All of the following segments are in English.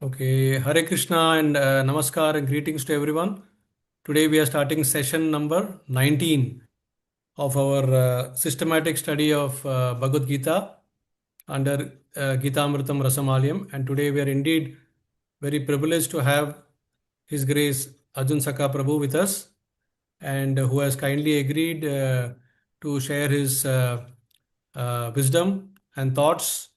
Okay, Hare Krishna and Namaskar and greetings to everyone. Today we are starting session number 19 of our systematic study of Bhagavad Gita under Gita Amritam Rasamalayam. And today we are indeed very privileged to have His Grace Arjun Saka Prabhu with us, and who has kindly agreed to share his wisdom and thoughts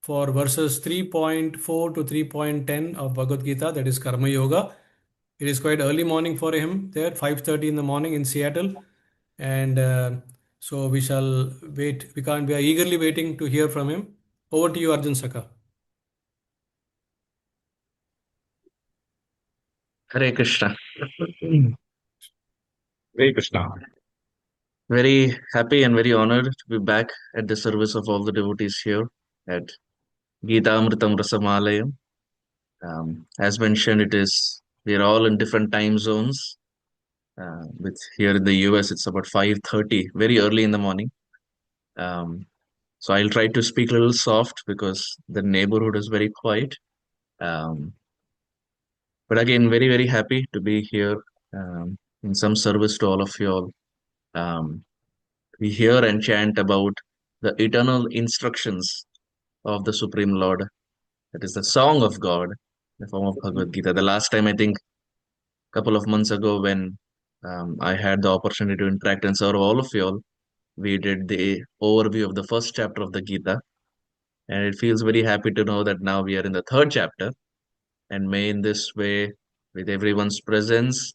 for verses 3.4 to 3.10 of Bhagavad Gita, that is Karma Yoga. It is quite early morning for him there, 5:30 in the morning in Seattle, and so we shall wait. We are eagerly waiting to hear from him. Over to you, Arjun Saka. Hare Krishna. Hare Krishna. Very happy and very honored to be back at the service of all the devotees here at Gita Amritam Rasamalayam. As mentioned, we are all in different time zones. With here in the US, it's about 5:30, very early in the morning. So I'll try to speak a little soft because the neighborhood is very quiet. Um, but again, very, very happy to be here in some service to all of you all. Um, we hear and chant about the eternal instructions of the Supreme Lord. That is the song of God, the form of Bhagavad Gita. The last time, I think, a couple of months ago, when I had the opportunity to interact and serve all of you all, we did the overview of the first chapter of the Gita. And it feels very happy to know that now we are in the third chapter. And may in this way, with everyone's presence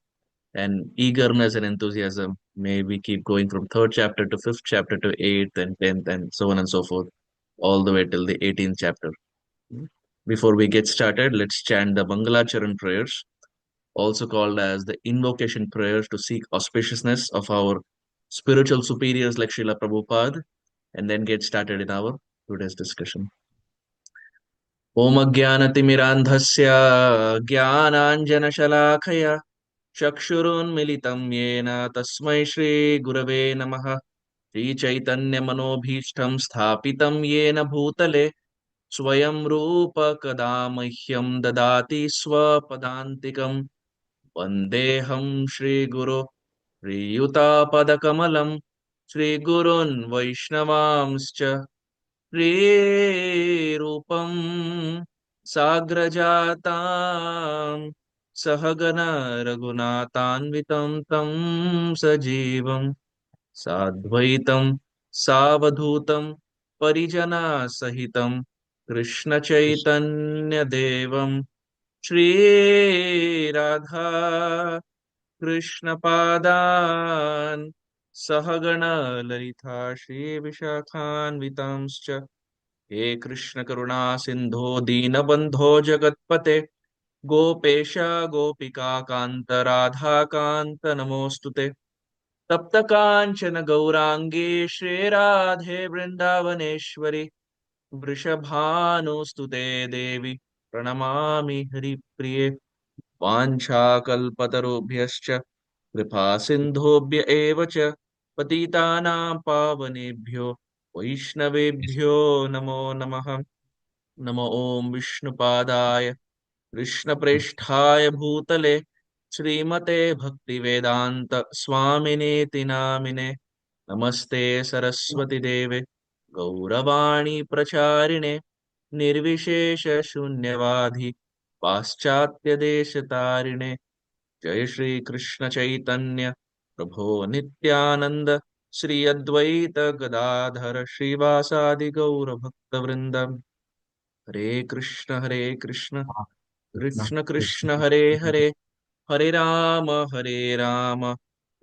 and eagerness and enthusiasm, may we keep going from third chapter to fifth chapter to eighth and tenth and so on and so forth, all the way till the 18th chapter. Before we get started, let's chant the Mangalacharan prayers, also called as the invocation prayers to seek auspiciousness of our spiritual superiors like Srila Prabhupada, and then get started in our today's discussion. Om Ajnanatimirandhasya Jnananjanashalakaya Chakshurunmilitam Yena Tasmai Shri Gurave Namaha Shri Chaitanya Manobhishtam Sthapitam Yena Bhutale Swayam Rupa Kada Mahyam Dadati Swapadantikam Vandeham Shri Guru Priyuta Padakamalam Shri Gurun Vaishnavamscha Shri Rupam Sagrajatam Sahagana Raghunathanvitam Tam Sajivam Sadvaitam Savadhutam Parijana Sahitam Krishna Chaitanya Devam Shri Radha Krishna Padan Sahagana Lalita Shri Vishakhan Vitamscha He Krishna Karuna Sindho Deenabandho Jagatpate Gopesha Gopika Kanta Radha Kanta Namostute तप्त कांचन गौरांगी श्री राधे वृंदावनेश्वरी वृषभानुस्तुते देवी प्रणमामि हरिप्रिये वाञ्छाकल्पतरुभ्यश्च कृपा सिन्धुभ्य एव च पतितानां पावनेभ्यो वैष्णवेभ्यो नमो नमः नमो ॐ विष्णुपादाय कृष्णप्रेष्ठाय भूतले श्रीमते भक्तिवेदान्त स्वामिनेति नामिने नमस्ते सरस्वती देवे गौरवाणी प्रचारिणे निर्विशेष शून्यवाधि पाश्चात्य देशतारिणे जय श्री कृष्ण चैतन्य प्रभो नित्यानंद श्री अद्वैत गदाधर श्रीवासादि गौर भक्तवृंद हरे Krishna Krishna Krishna Hare Hare Hare Ram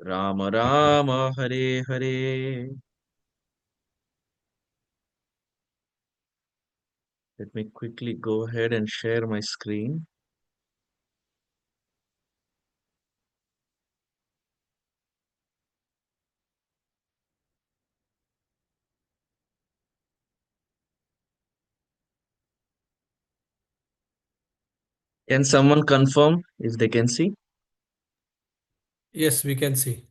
Ram Ram Hare Hare. Let me quickly go ahead and share my screen. Can someone confirm if they can see? Yes, we can see.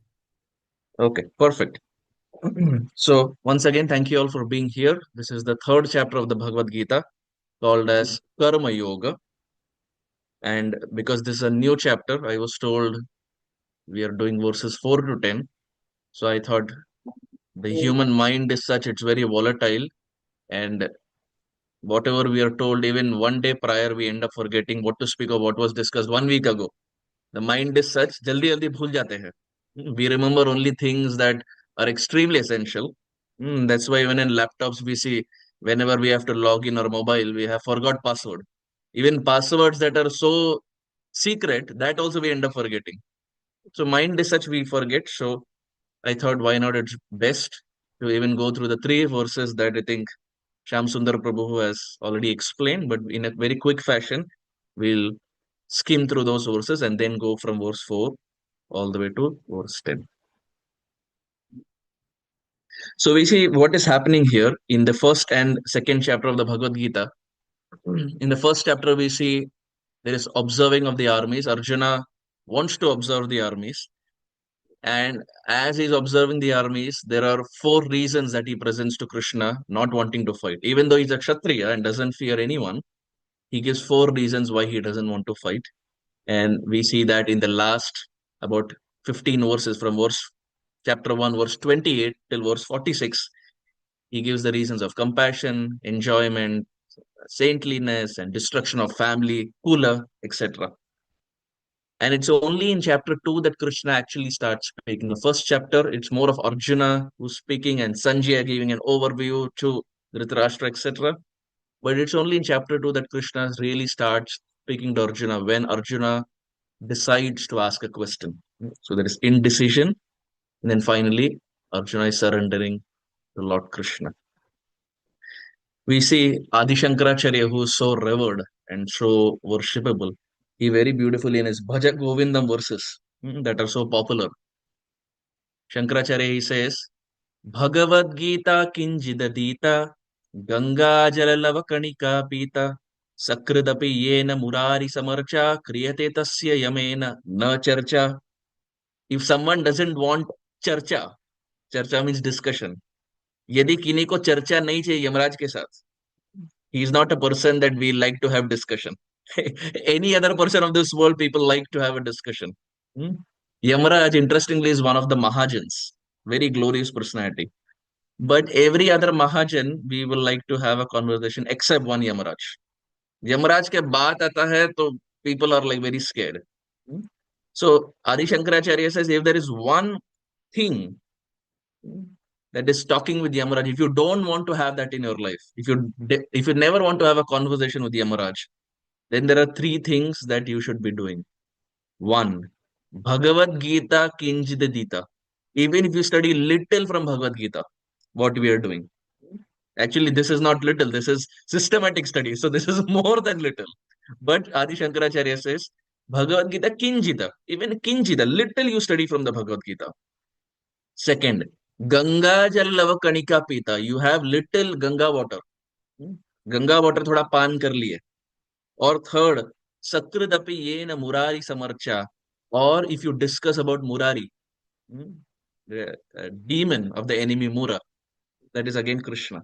Okay, perfect. So once again, thank you all for being here. This is the third chapter of the Bhagavad Gita. called as Karma Yoga. And because this is a new chapter, I was told we are doing verses 4 to 10. So I thought the human mind is such, it's very volatile. And whatever we are told, even one day prior, we end up forgetting what to speak of what was discussed 1 week ago. The mind is such, jaldi jaldi bhul jate hain. We remember only things that are extremely essential. That's why even in laptops we see whenever we have to log in our mobile, we have forgot password. Even passwords that are so secret, that also we end up forgetting. So mind is such we forget. So I thought why not it's best to even go through the three verses that I think Sham Sundar Prabhu has already explained, but in a very quick fashion, we'll skim through those verses and then go from verse 4 all the way to verse 10. So we see what is happening here in the first and second chapter of the Bhagavad Gita. In the first chapter, we see there is observing of the armies. Arjuna wants to observe the armies. And as he's observing the armies, there are four reasons that he presents to Krishna not wanting to fight. Even though he's a Kshatriya and doesn't fear anyone, he gives four reasons why he doesn't want to fight. And we see that in the last about 15 verses from verse chapter 1, verse 28 till verse 46, he gives the reasons of compassion, enjoyment, saintliness, and destruction of family, kula, etc. And it's only in chapter 2 that Krishna actually starts speaking. The first chapter, it's more of Arjuna who's speaking and Sanjaya giving an overview to Dhritarashtra, etc. But it's only in chapter 2 that Krishna really starts speaking to Arjuna when Arjuna decides to ask a question. So there is indecision. And then finally, Arjuna is surrendering to Lord Krishna. We see Adi Shankaracharya, who is so revered and so worshipable. He very beautifully in his Bhaja Govindam verses that are so popular. Shankaracharya, he says, Bhagavad Gita kinjidadita Ganga Jalalava Kanika Pita Sakridapi Yena Murari Samarcha Kriyate Tasya Yamena Na Charcha. If someone doesn't want charcha, charcha means discussion. यदि किन्हीं को चर्चा नहीं चाहिए यमराज के साथ, he is not a person that we like to have discussion. Any other person of this world, people like to have a discussion. Hmm? Yamaraj, interestingly, is one of the Mahajans, very glorious personality. But every other Mahajan, we will like to have a conversation except one Yamaraj. Yamaraj ke baat aata hai, to people are like very scared. Hmm? So Adi Shankaracharya says, if there is one thing that is talking with Yamaraj, if you don't want to have that in your life, if you never want to have a conversation with Yamaraj, then there are three things that you should be doing. One, Bhagavad Gita Kinjidadita. Even if you study little from Bhagavad Gita, what we are doing. Actually, this is not little, this is systematic study. So this is more than little. But Adi Shankaracharya says, Bhagavad Gita Kinjita. Even Kinjita, little you study from the Bhagavad Gita. Second, Ganga Jal Lava Kanika Pita. You have little Ganga water. Ganga water thoda pan kar liye. Or third, Sakradapi Yena Murari Samarcha. Or if you discuss about Murari, the demon of the enemy Mura, that is again Krishna.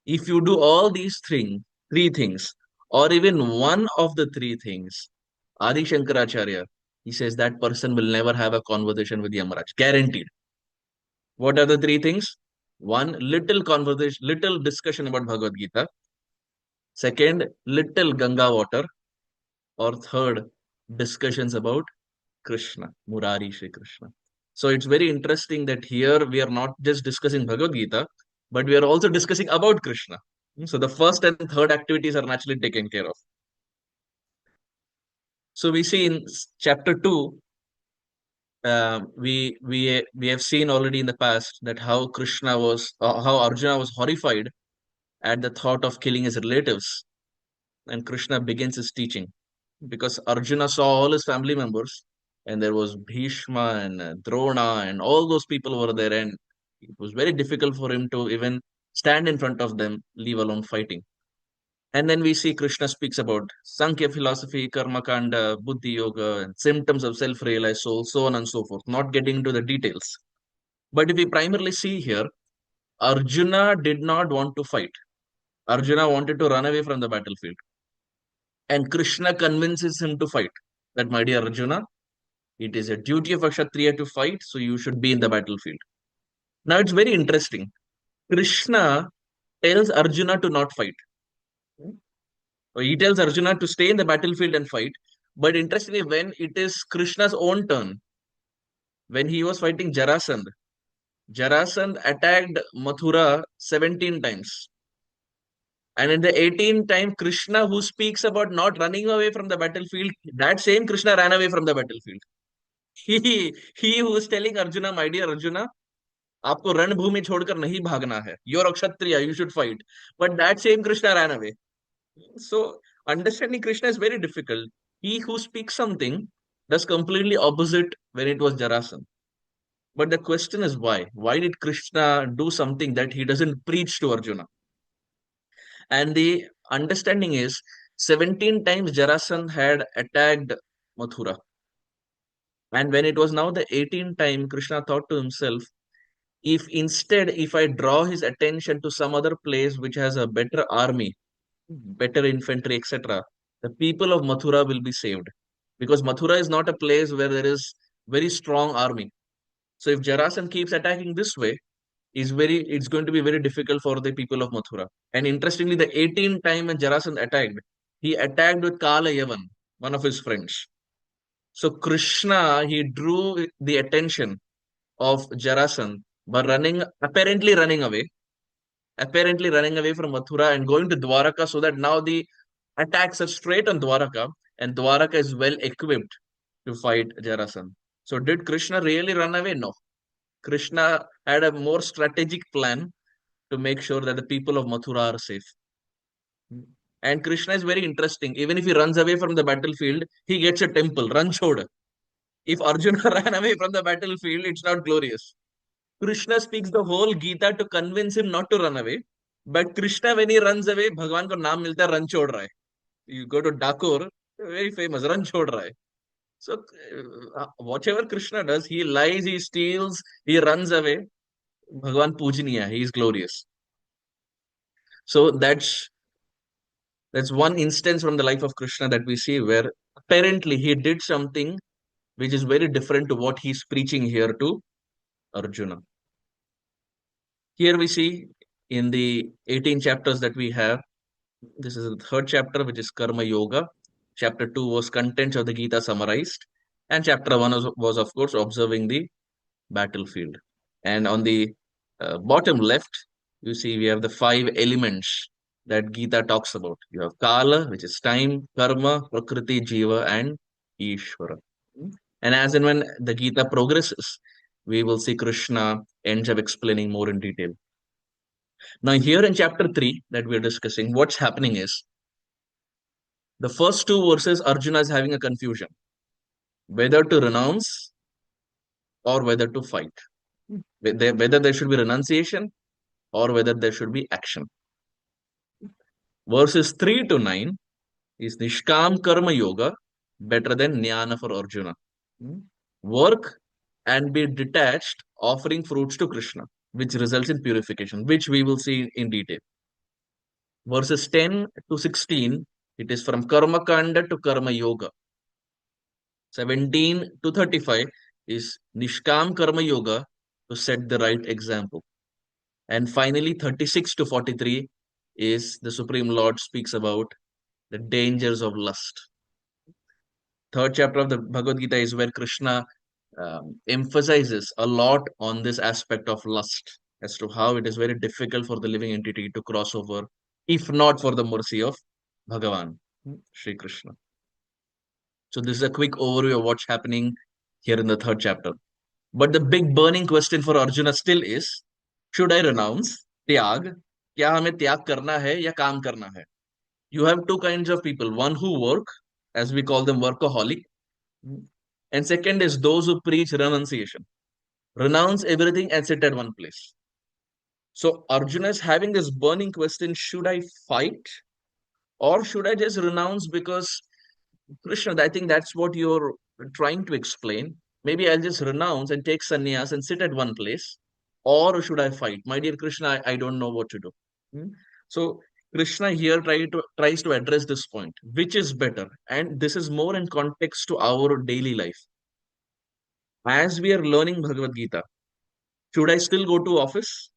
If you do all these three things, or even one of the three things, Adi Shankaracharya, he says that person will never have a conversation with Yamaraj. Guaranteed. What are the three things? One, little conversation, little discussion about Bhagavad Gita. Second, little Ganga water. Or third, discussions about Krishna, Murari Shri Krishna. So it's very interesting that here we are not just discussing Bhagavad Gita, but we are also discussing about Krishna. So the first and third activities are naturally taken care of. So we see in chapter 2, we have seen already in the past that how Arjuna was horrified at the thought of killing his relatives, and Krishna begins his teaching because Arjuna saw all his family members, and there was Bhishma and Drona, and all those people were there, and it was very difficult for him to even stand in front of them, leave alone fighting. And then we see Krishna speaks about Sankhya philosophy, Karma Kanda, Buddhi Yoga, and symptoms of self realized soul, so on and so forth, not getting into the details. But if we primarily see here, Arjuna did not want to fight. Arjuna wanted to run away from the battlefield. And Krishna convinces him to fight. That, my dear Arjuna, it is a duty of a Kshatriya to fight, so you should be in the battlefield. Now it's very interesting. Krishna tells Arjuna to not fight. Or he tells Arjuna to stay in the battlefield and fight. But interestingly, when it is Krishna's own turn, when he was fighting Jarasandh, Jarasandh attacked Mathura 17 times. And in the 18th time, Krishna, who speaks about not running away from the battlefield, that same Krishna ran away from the battlefield. He who is telling Arjuna, my dear Arjuna, आपको रणभूमि छोड़कर नहीं भागना है. You're a Kshatriya, you should fight. But that same Krishna ran away. So understanding Krishna is very difficult. He who speaks something does completely opposite when it was Jarasandh. But the question is why? Why did Krishna do something that he doesn't preach to Arjuna? And the understanding is 17 times Jarasandh had attacked Mathura. And when it was now the 18th time, Krishna thought to himself, if I draw his attention to some other place which has a better army, better infantry, etc., the people of Mathura will be saved. Because Mathura is not a place where there is very strong army. So if Jarasandh keeps attacking this way, it's going to be very difficult for the people of Mathura. And interestingly, the 18th time when Jarasandh attacked, he attacked with Kala Yavan, one of his friends. So Krishna, he drew the attention of Jarasandh by apparently running away from Mathura and going to Dwaraka, so that now the attacks are straight on Dwaraka, and Dwaraka is well equipped to fight Jarasandh. So did Krishna really run away? No. Krishna had a more strategic plan to make sure that the people of Mathura are safe. And Krishna is very interesting. Even if he runs away from the battlefield, he gets a temple, Ranchod. If Arjuna ran away from the battlefield, it's not glorious. Krishna speaks the whole Gita to convince him not to run away. But Krishna, when he runs away, Bhagwan ko naam milta hai Ranchod Rai. You go to Dakur, very famous, Ranchod Rai. So, whatever Krishna does, he lies, he steals, he runs away. Bhagwan Pujaniya, he is glorious. So that's one instance from the life of Krishna that we see where apparently he did something which is very different to what he's preaching here to Arjuna. Here we see in the 18 chapters that we have, this is the third chapter, which is Karma Yoga. Chapter 2 was contents of the Gita summarized. And chapter 1 was of course, observing the battlefield. And on the bottom left, you see we have the 5 elements that Gita talks about. You have Kala, which is time, Karma, Prakriti, Jiva, and Ishvara. And as and when the Gita progresses, we will see Krishna ends up explaining more in detail. Now, here in chapter 3 that we're discussing, what's happening is the first 2 verses, Arjuna is having a confusion whether to renounce or whether to fight, whether there should be renunciation or whether there should be action. Verses 3 to 9 is Nishkam Karma Yoga, better than Jnana for Arjuna. Work and be detached, offering fruits to Krishna, which results in purification, which we will see in detail. Verses 10 to 16, it is from Karma Kanda to Karma Yoga. 17 to 35 is Nishkam Karma Yoga to set the right example. And finally, 36 to 43 is the Supreme Lord speaks about the dangers of lust. Third chapter of the Bhagavad Gita is where Krishna emphasizes a lot on this aspect of lust as to how it is very difficult for the living entity to cross over, if not for the mercy of Bhagavan, Sri Krishna. So this is a quick overview of what's happening here in the third chapter. But the big burning question for Arjuna still is, should I renounce, त्याग, क्या हमें त्याग करना है या काम करना है? You have 2 kinds of people, one who work, as we call them workaholic, and second is those who preach renunciation. Renounce everything and sit at one place. So Arjuna is having this burning question, should I fight or should I just renounce? Because Krishna, I think that's what you're trying to explain. Maybe I'll just renounce and take sannyas and sit at one place. Or should I fight? My dear Krishna, I don't know what to do. So Krishna here tries to address this point, which is better, and this is more in context to our daily life. As we are learning Bhagavad Gita, should I still go to office?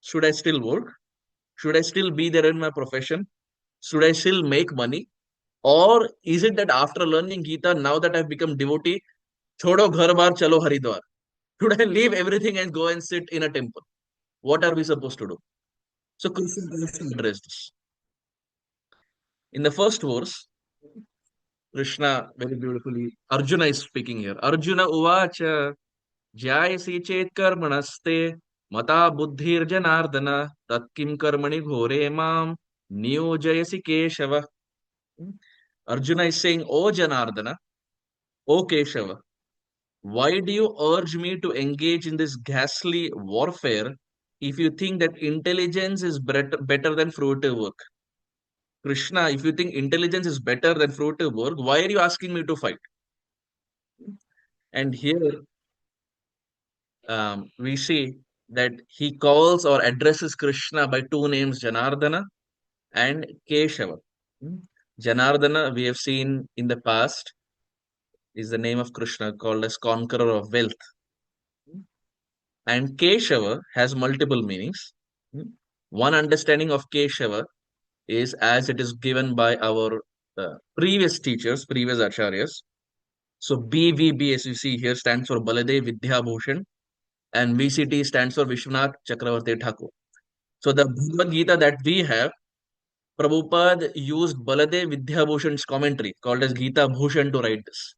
Should I still work? Should I still be there in my profession? Should I still make money? Or is it that after learning Gita, now that I've become devotee, chodo ghar bar chalo Haridwar? Should I leave everything and go and sit in a temple? What are we supposed to do? So Krishna tries to address this. In the first verse, Krishna very beautifully, Arjuna is speaking here. Arjuna uvacha jayasi chet karmanaste mata buddhir janardana tat kim karmani ghore mam niyojayasi keshava. Arjuna is saying, O Janardana, O Keshava, why do you urge me to engage in this ghastly warfare if you think that intelligence is better than fruitive work? Krishna, if you think intelligence is better than fruitive work, why are you asking me to fight? And here we see that he calls or addresses Krishna by two names, Janardana and Keshava. Hmm. Janardana, we have seen in the past, is the name of Krishna called as conqueror of wealth. And Keshava has multiple meanings. Hmm. One understanding of Keshava is as it is given by our previous teachers, previous acharyas. So BVB, as you see here, stands for Baladev Vidya Bhushan, and VCT stands for Vishwanath Chakravarti Thakur. So the Bhagavad Gita that we have, Prabhupada used Baladev Vidya Bhushan's commentary called as Gita Bhushan to write this.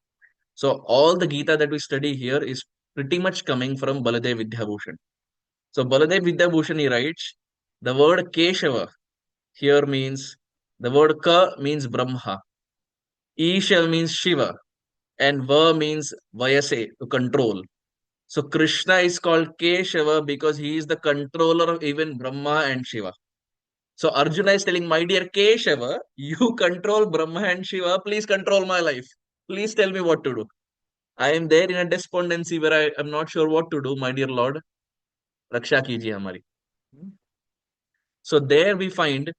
So all the Gita that we study here is pretty much coming from Baladev Vidya Bhushan. So Baladev Vidya Bhushan he writes, the word Keshava here means, the word Ka means Brahma, Isha means Shiva, and Va means Vayase, to control. So Krishna is called Keshava because he is the controller of even Brahma and Shiva. So Arjuna is telling, my dear Keshava, you control Brahma and Shiva, please control my life. Please tell me what to do. I am there in a despondency where I am not sure what to do, my dear Lord. Raksha kijiye hamari. So there we find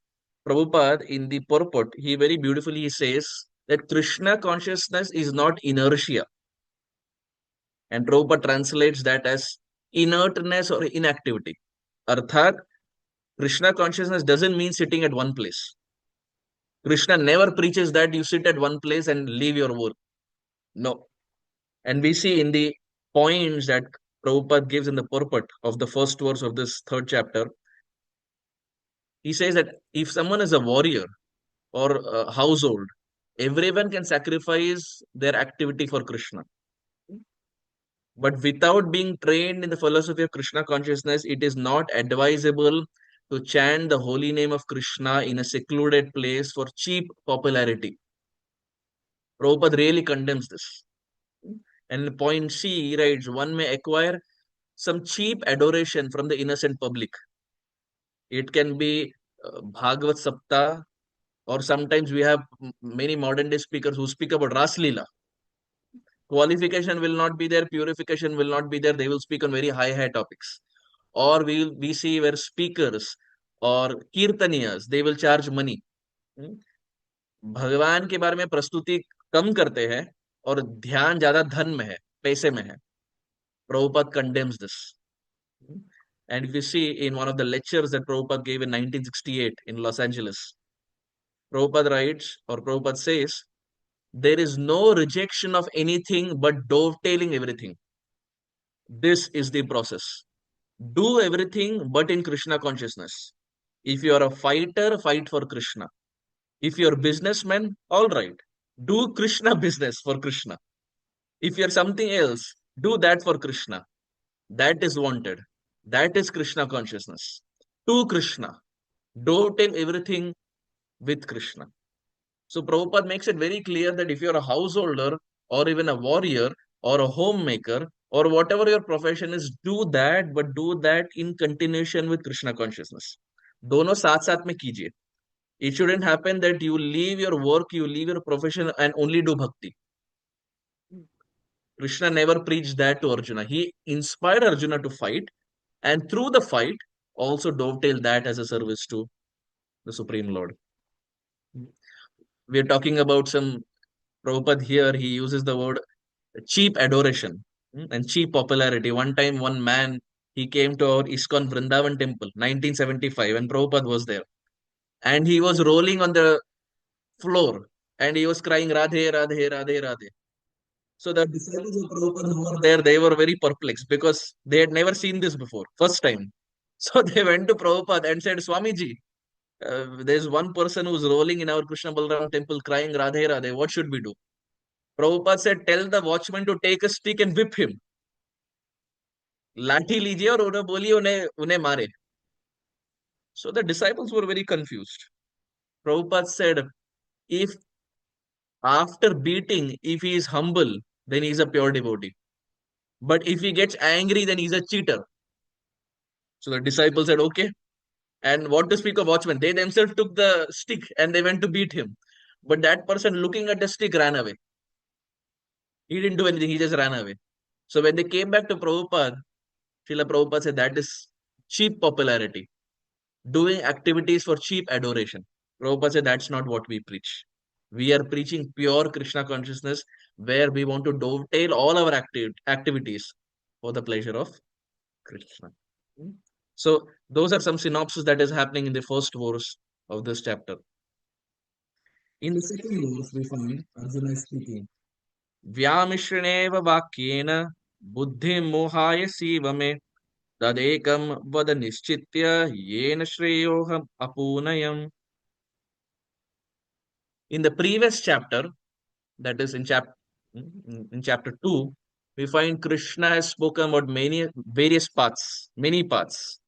Prabhupada in the purport, he very beautifully says that Krishna consciousness is not inertia. And Prabhupada translates that as inertness or inactivity. Arthat, Krishna consciousness doesn't mean sitting at one place. Krishna never preaches that you sit at one place and leave your work. No. And we see in the points that Prabhupada gives in the purport of the first verse of this third chapter, he says that if someone is a warrior or a household, everyone can sacrifice their activity for Krishna. But without being trained in the philosophy of Krishna consciousness, it is not advisable to chant the holy name of Krishna in a secluded place for cheap popularity. Prabhupada really condemns this. And in point C, he writes, one may acquire some cheap adoration from the innocent public. It can be Bhagavad Sapta, or sometimes we have many modern day speakers who speak about Ras Leela. Qualification will not be there, purification will not be there. They will speak on very high topics. Or we see where speakers or kirtaniyas, they will charge money. भगवान के बारे में प्रस्तुति कम करते हैं और ध्यान ज्यादा धन में है, पैसे में है. Prabhupada condemns this. And if you see in one of the lectures that Prabhupada gave in 1968 in Los Angeles, Prabhupada writes or Prabhupada says, there is no rejection of anything but dovetailing everything. This is the process. Do everything but in Krishna consciousness. If you are a fighter, fight for Krishna. If you're a businessman, all right. Do Krishna business for Krishna. If you're something else, do that for Krishna. That is wanted. That is Krishna consciousness. To Krishna. Don't tell everything with Krishna. So Prabhupada makes it very clear that if you're a householder or even a warrior or a homemaker or whatever your profession is, do that, but do that in continuation with Krishna consciousness. दोनों साथ साथ में कीजिए. It shouldn't happen that you leave your work, you leave your profession and only do bhakti. Krishna never preached that to Arjuna. He inspired Arjuna to fight, and through the fight, also dovetail that as a service to the Supreme Lord. We are talking about some Prabhupada here, he uses the word cheap adoration and cheap popularity. One time, one man, he came to our ISKCON Vrindavan temple, 1975, and Prabhupada was there. And he was rolling on the floor and he was crying, Radhe, Radhe, Radhe, Radhe. So the disciples of Prabhupada who were there, they were very perplexed because they had never seen this before, first time. So they went to Prabhupada and said, Swamiji, there's one person who's rolling in our Krishna Balaram temple crying Radhe Radhe. What should we do? Prabhupada said, tell the watchman to take a stick and whip him. लाठी लीजिए और उन्हें बोलिए उन्हें उन्हें मारे. So the disciples were very confused. Prabhupada said, if after beating, if he is humble, then he is a pure devotee. But if he gets angry, then he's a cheater. So the disciples said, okay. And what to speak of watchmen? They themselves took the stick and they went to beat him. But that person looking at the stick ran away. He didn't do anything, he just ran away. So when they came back to Prabhupada, Srila Prabhupada said that is cheap popularity, doing activities for cheap adoration. Prabhupada said that's not what we preach. We are preaching pure Krishna consciousness where we want to dovetail all our activities for the pleasure of Krishna. So those are some synopsis that is happening in the first verse of this chapter. In the second verse, we find Arjuna is speaking. Vyamishraneva vakyena buddhi mohaya sivame tadekam vada nischitya yena shreyoham apunayam. In the previous chapter, that is in chapter 2, we find Krishna has spoken about many various paths, many paths,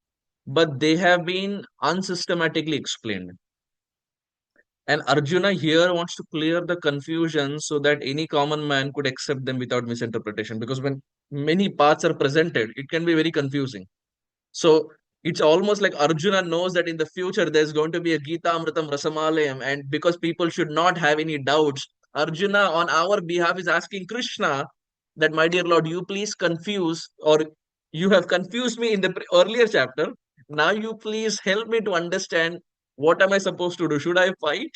but they have been unsystematically explained. And Arjuna here wants to clear the confusion so that any common man could accept them without misinterpretation. Because when many paths are presented, it can be very confusing. So it's almost like Arjuna knows that in the future there's going to be a Gita Amritam Rasamalayam, and because people should not have any doubts, Arjuna on our behalf is asking Krishna that, my dear Lord, you please confuse, or you have confused me in the earlier chapter. Now you please help me to understand what am I supposed to do? Should I fight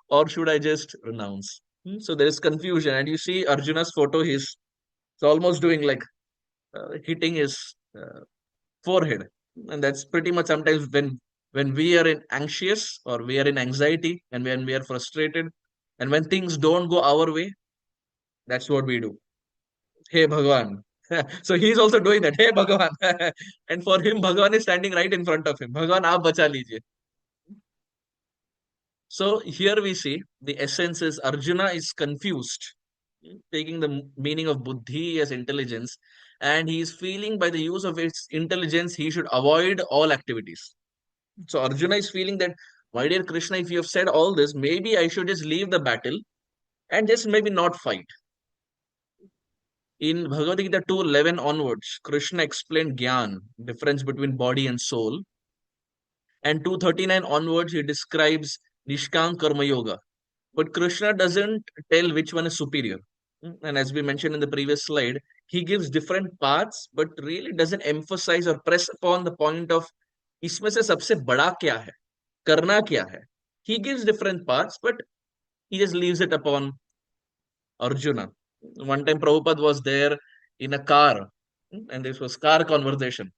or should I just renounce? So there is confusion, and you see Arjuna's photo. He's almost doing like hitting his forehead, and that's pretty much sometimes when we are in anxious or we are in anxiety and when we are frustrated and when things don't go our way, that's what we do. Hey Bhagwan. So he's also doing that. Hey Bhagwan. And for him, Bhagwan is standing right in front of him. Bhagwan, aap bacha lijiye. So here we see the essence is Arjuna is confused, taking the meaning of buddhi as intelligence, and he is feeling by the use of its intelligence he should avoid all activities. So Arjuna is feeling that, my dear Krishna, if you have said all this, maybe I should just leave the battle and just maybe not fight. In Bhagavad Gita 2:11 onwards, Krishna explained Gyan, difference between body and soul. And 239 onwards, he describes Nishkam Karma Yoga. But Krishna doesn't tell which one is superior. And as we mentioned in the previous slide, he gives different paths, but really doesn't emphasize or press upon the point of इसमें से सबसे बड़ा क्या है, करना क्या है. He gives different paths, but he just leaves it upon Arjuna. One time Prabhupada was there in a car, and this was car conversation.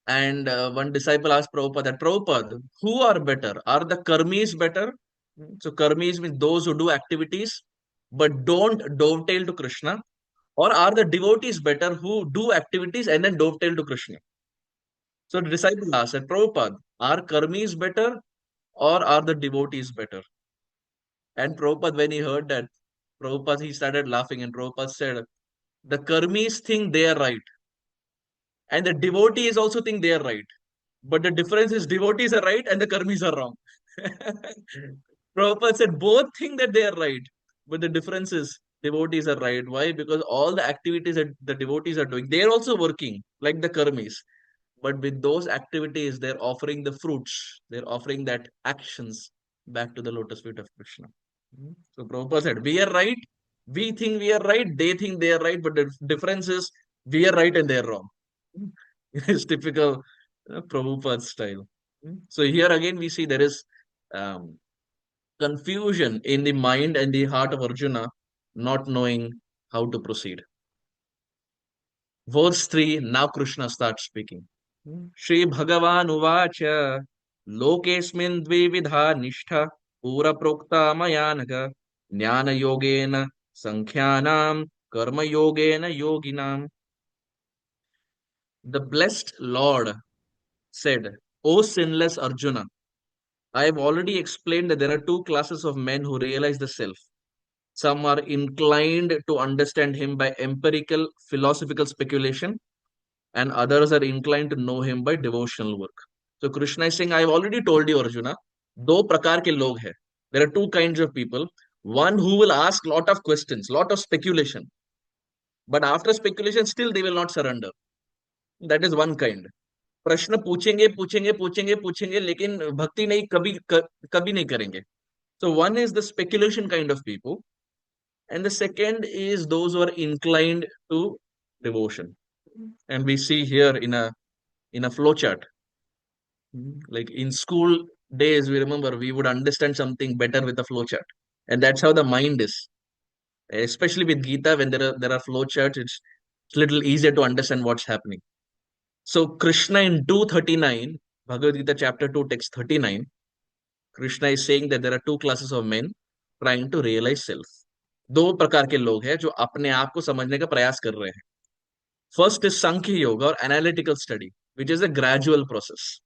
And one disciple asked Prabhupada that, Prabhupada, who are better? Are the karmis better? So karmis means those who do activities but don't dovetail to Krishna, or are the devotees better who do activities and then dovetail to Krishna? So the disciple asked that, Prabhupada, are karmis better or are the devotees better? And Prabhupada, when he heard that, Prabhupada, he started laughing, and Prabhupada said, the karmis think they are right, and the devotees also think they are right. But the difference is devotees are right and the karmis are wrong. Prabhupada said both think that they are right, but the difference is devotees are right. Why? Because all the activities that the devotees are doing, they are also working like the karmis. But with those activities, they're offering the fruits, they're offering that actions back to the lotus feet of Krishna. So Prabhupada said, we are right, we think we are right, they think they are right, but the difference is we are right and they are wrong. It is typical Prabhupada style. So here again we see there is um, confusion in the mind and the heart of Arjuna, not knowing how to proceed. Verse 3, now Krishna starts speaking. Shri Bhagavan Uvacha Lokesmin Dvividha Nishtha Pura Prokta Mayanaga Jnana Yogena Sankhyanam Karma Yogena Yoginam. The blessed Lord said, O sinless Arjuna, I have already explained that there are two classes of men who realize the self. Some are inclined to understand him by empirical philosophical speculation, and others are inclined to know him by devotional work. So Krishna is saying, I've already told you, Arjuna, दो प्रकार के लोग हैं. There are two kinds of people. One who will ask lot of questions, lot of speculation, but after speculation, still they will not surrender. That is one kind. प्रश्न पूछेंगे पूछेंगे पूछेंगे पूछेंगे लेकिन भक्ति नहीं कभी नहीं करेंगे. So one is the speculation kind of people, and the second is those who are inclined to devotion. And we see here in a flow chart. Like in school days, we remember we would understand something better with a flow chart, and that's how the mind is. Especially with Gita, when there are flow charts, it's little easier to understand what's happening. So Krishna in 239, Bhagavad Gita chapter 2, text 39, Krishna is saying that there are two classes of men trying to realize self. दो प्रकार के लोग हैं जो अपने आप को समझने का प्रयास कर रहे हैं. First is Sankhya Yoga or analytical study, which is a gradual process.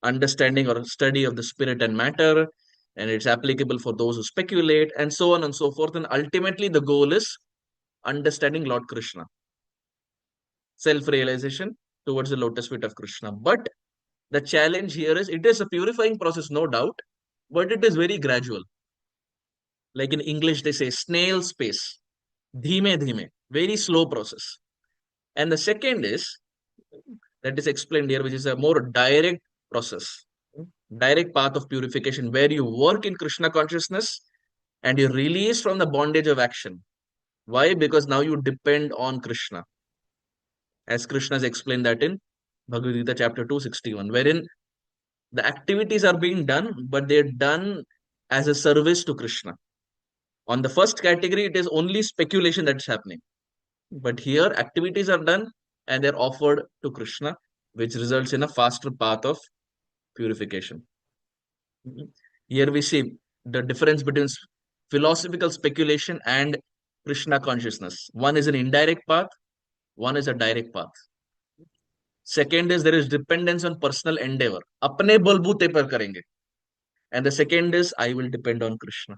Understanding or study of the spirit and matter, and it's applicable for those who speculate, and so on and so forth. And ultimately, the goal is understanding Lord Krishna, self realization towards the lotus feet of Krishna. But the challenge here is it is a purifying process, no doubt, but it is very gradual. Like in English, they say snail's pace, dhime dhime, very slow process. And the second is that is explained here, which is a more direct process, direct path of purification, where you work in Krishna consciousness and you release from the bondage of action. Why? Because now you depend on Krishna. As Krishna has explained that in Bhagavad Gita chapter 261, wherein the activities are being done, but they're done as a service to Krishna. On the first category, it is only speculation that's happening. But here, activities are done and they're offered to Krishna, which results in a faster path of purification. Here we see the difference between philosophical speculation and Krishna consciousness. One is an indirect path, one is a direct path. Second is there is dependence on personal endeavor. अपने बलबूते पर करेंगे. And the second is I will depend on Krishna.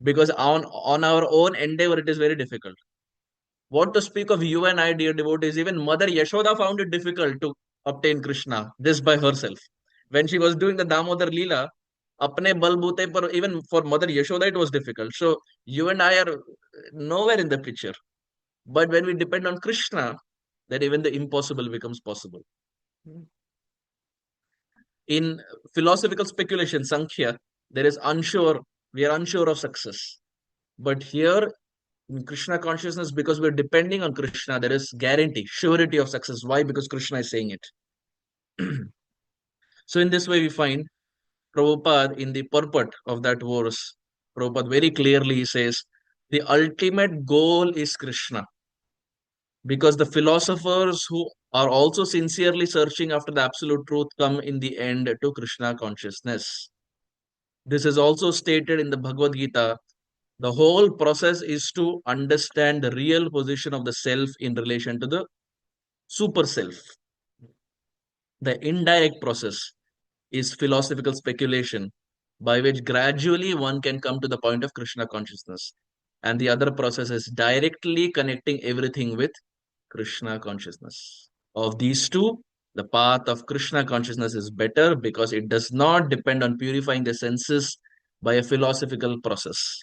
Because on our own endeavor, it is very difficult. What to speak of you and I, dear devotees, even Mother Yashoda found it difficult to obtain Krishna just by herself. When she was doing the Damodar Leela, apne balbute par, even for Mother Yashoda, it was difficult. So you and I are nowhere in the picture. But when we depend on Krishna, then even the impossible becomes possible. In philosophical speculation, Sankhya, there is we are unsure of success. But here in Krishna consciousness, because we're depending on Krishna, there is guarantee, surety of success. Why? Because Krishna is saying it. So in this way, we find Prabhupada in the purport of that verse, Prabhupada very clearly says, the ultimate goal is Krishna. Because the philosophers who are also sincerely searching after the absolute truth come in the end to Krishna consciousness. This is also stated in the Bhagavad Gita. The whole process is to understand the real position of the self in relation to the super self. The indirect process is philosophical speculation by which gradually one can come to the point of Krishna consciousness. And the other process is directly connecting everything with Krishna consciousness. Of these two, the path of Krishna consciousness is better because it does not depend on purifying the senses by a philosophical process.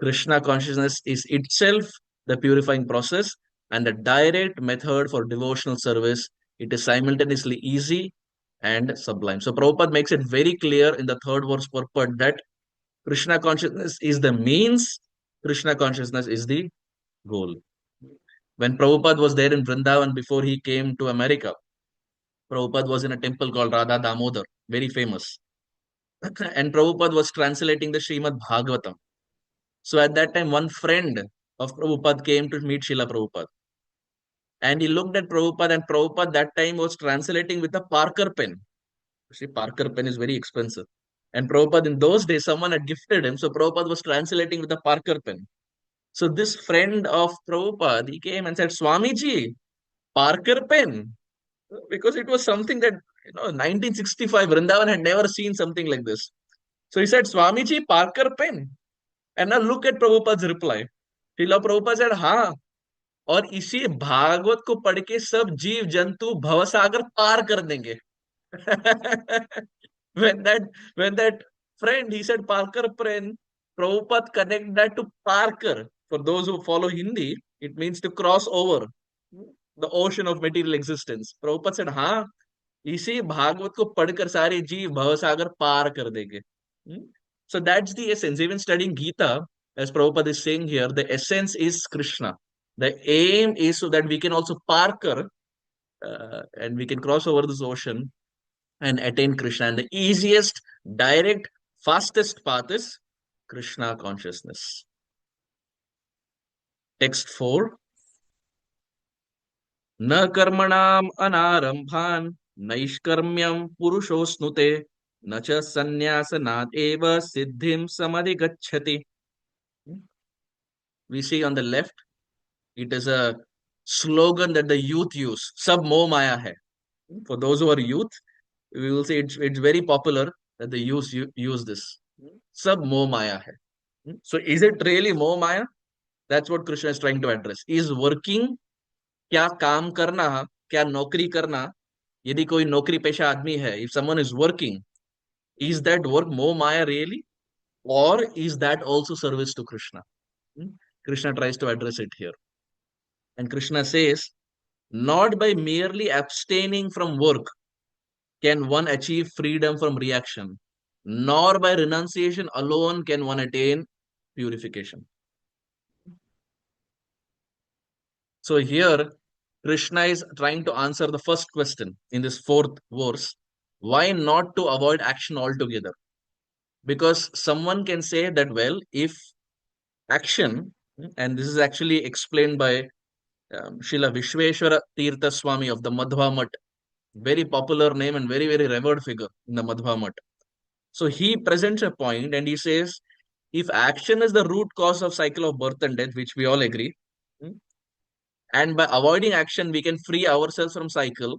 Krishna consciousness is itself the purifying process and the direct method for devotional service. It is simultaneously easy and sublime. So Prabhupada makes it very clear in the third verse purport that Krishna consciousness is the means, Krishna consciousness is the goal. When Prabhupada was there in Vrindavan before he came to America, Prabhupada was in a temple called Radha Damodar, very famous. And Prabhupada was translating the Srimad Bhagavatam. So at that time, one friend of Prabhupada came to meet Srila Prabhupada. And he looked at Prabhupada, and Prabhupada that time was translating with a Parker pen. See, Parker pen is very expensive. And Prabhupada in those days, someone had gifted him. So Prabhupada was translating with a Parker pen. So this friend of Prabhupada, he came and said, Swamiji, Parker pen. Because it was something that, 1965, Vrindavan had never seen something like this. So he said, Swamiji, Parker pen. And now look at Prabhupada's reply. Srila Prabhupada said, हाँ, और इसी भागवत को पढ़ के सब जीव जंतु भवसागर पार कर देंगे. when that when that friend he said Parker pen, Prabhupada connect that to Parker. For those who follow Hindi, it means to cross over the ocean of material existence. Prabhupada said, हाँ, इसी भागवत को पढ़कर सारे जीव भवसागर पार कर देंगे. Hmm? So that's the essence. Even studying Gita, as Prabhupada is saying here, the essence is Krishna. The aim is so that we can also parker and we can cross over this ocean and attain Krishna. And the easiest, direct, fastest path is Krishna consciousness. Text 4. न कर्मणाम अनारंभान नैष्कर्म्यम पुरुषोस्नुते न च संन्यासनात् एव सिद्धिं समधिगच्छति. We see on the left, it is a slogan that the youth use. Sab moh maya hai. For those who are youth, we will say it's very popular that the youth use this. Sab moh maya hai. So is it really moh maya? That's what Krishna is trying to address. Is working, क्या काम करना, क्या नौकरी करना, यदि कोई नौकरी पेशा आदमी है, if someone is working, is that work moh maya really, or is that also service to Krishna? Krishna tries to address it here, and Krishna says, not by merely abstaining from work can one achieve freedom from reaction, nor by renunciation alone can one attain purification. So here, Krishna is trying to answer the first question in this fourth verse. Why not to avoid action altogether? Because someone can say that, well, if action, and this is actually explained by Srila Vishveshwara Tirtha Swami of the Madhva Mutt, very popular name and very, very revered figure in the Madhva Mutt. So he presents a point and he says, if action is the root cause of cycle of birth and death, which we all agree, and by avoiding action we can free ourselves from cycle,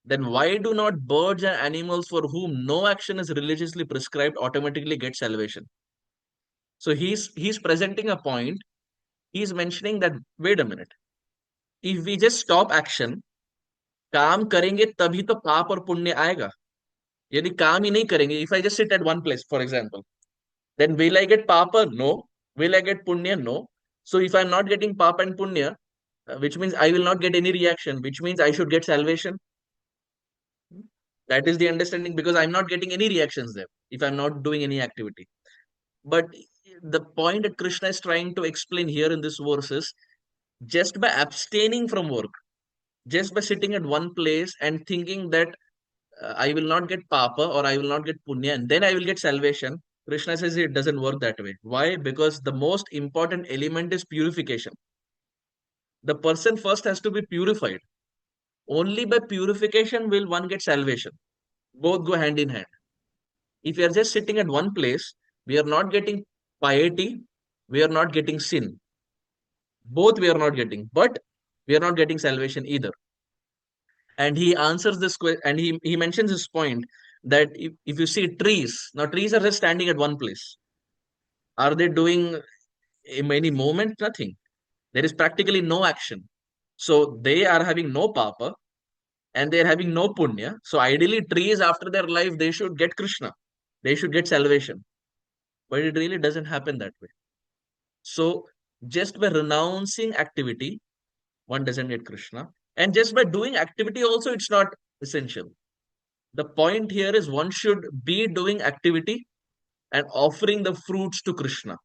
then why do not birds and animals for whom no action is religiously prescribed automatically get salvation? So he's presenting a point. He's mentioning that, wait a minute, if we just stop action, काम करेंगे तभी तो पाप और पुण्य आएगा. यदि काम ही नहीं करेंगे, if I just sit at one place, for example, then will I get papa? No. Will I get punya? No. So if I'm not getting papa and punya, which means I will not get any reaction, which means I should get salvation. That is the understanding, because I'm not getting any reactions there if I'm not doing any activity. But the point that Krishna is trying to explain here in this verse is, just by abstaining from work, just by sitting at one place and thinking that I will not get papa or I will not get punya and then I will get salvation, Krishna says it doesn't work that way. Why? Because the most important element is purification. The person first has to be purified. Only by purification will one get salvation. Both go hand in hand. If we are just sitting at one place, we are not getting piety, we are not getting sin. Both we are not getting, but we are not getting salvation either. And he answers this question, and he mentions this point that if you see trees, now trees are just standing at one place. Are they doing any movement? Nothing. There is practically no action. So they are having no papa and they are having no punya. So ideally, trees after their life, they should get Krishna. They should get salvation. But it really doesn't happen that way. So just by renouncing activity, one doesn't get Krishna. And just by doing activity also, it's not essential. The point here is one should be doing activity and offering the fruits to Krishna.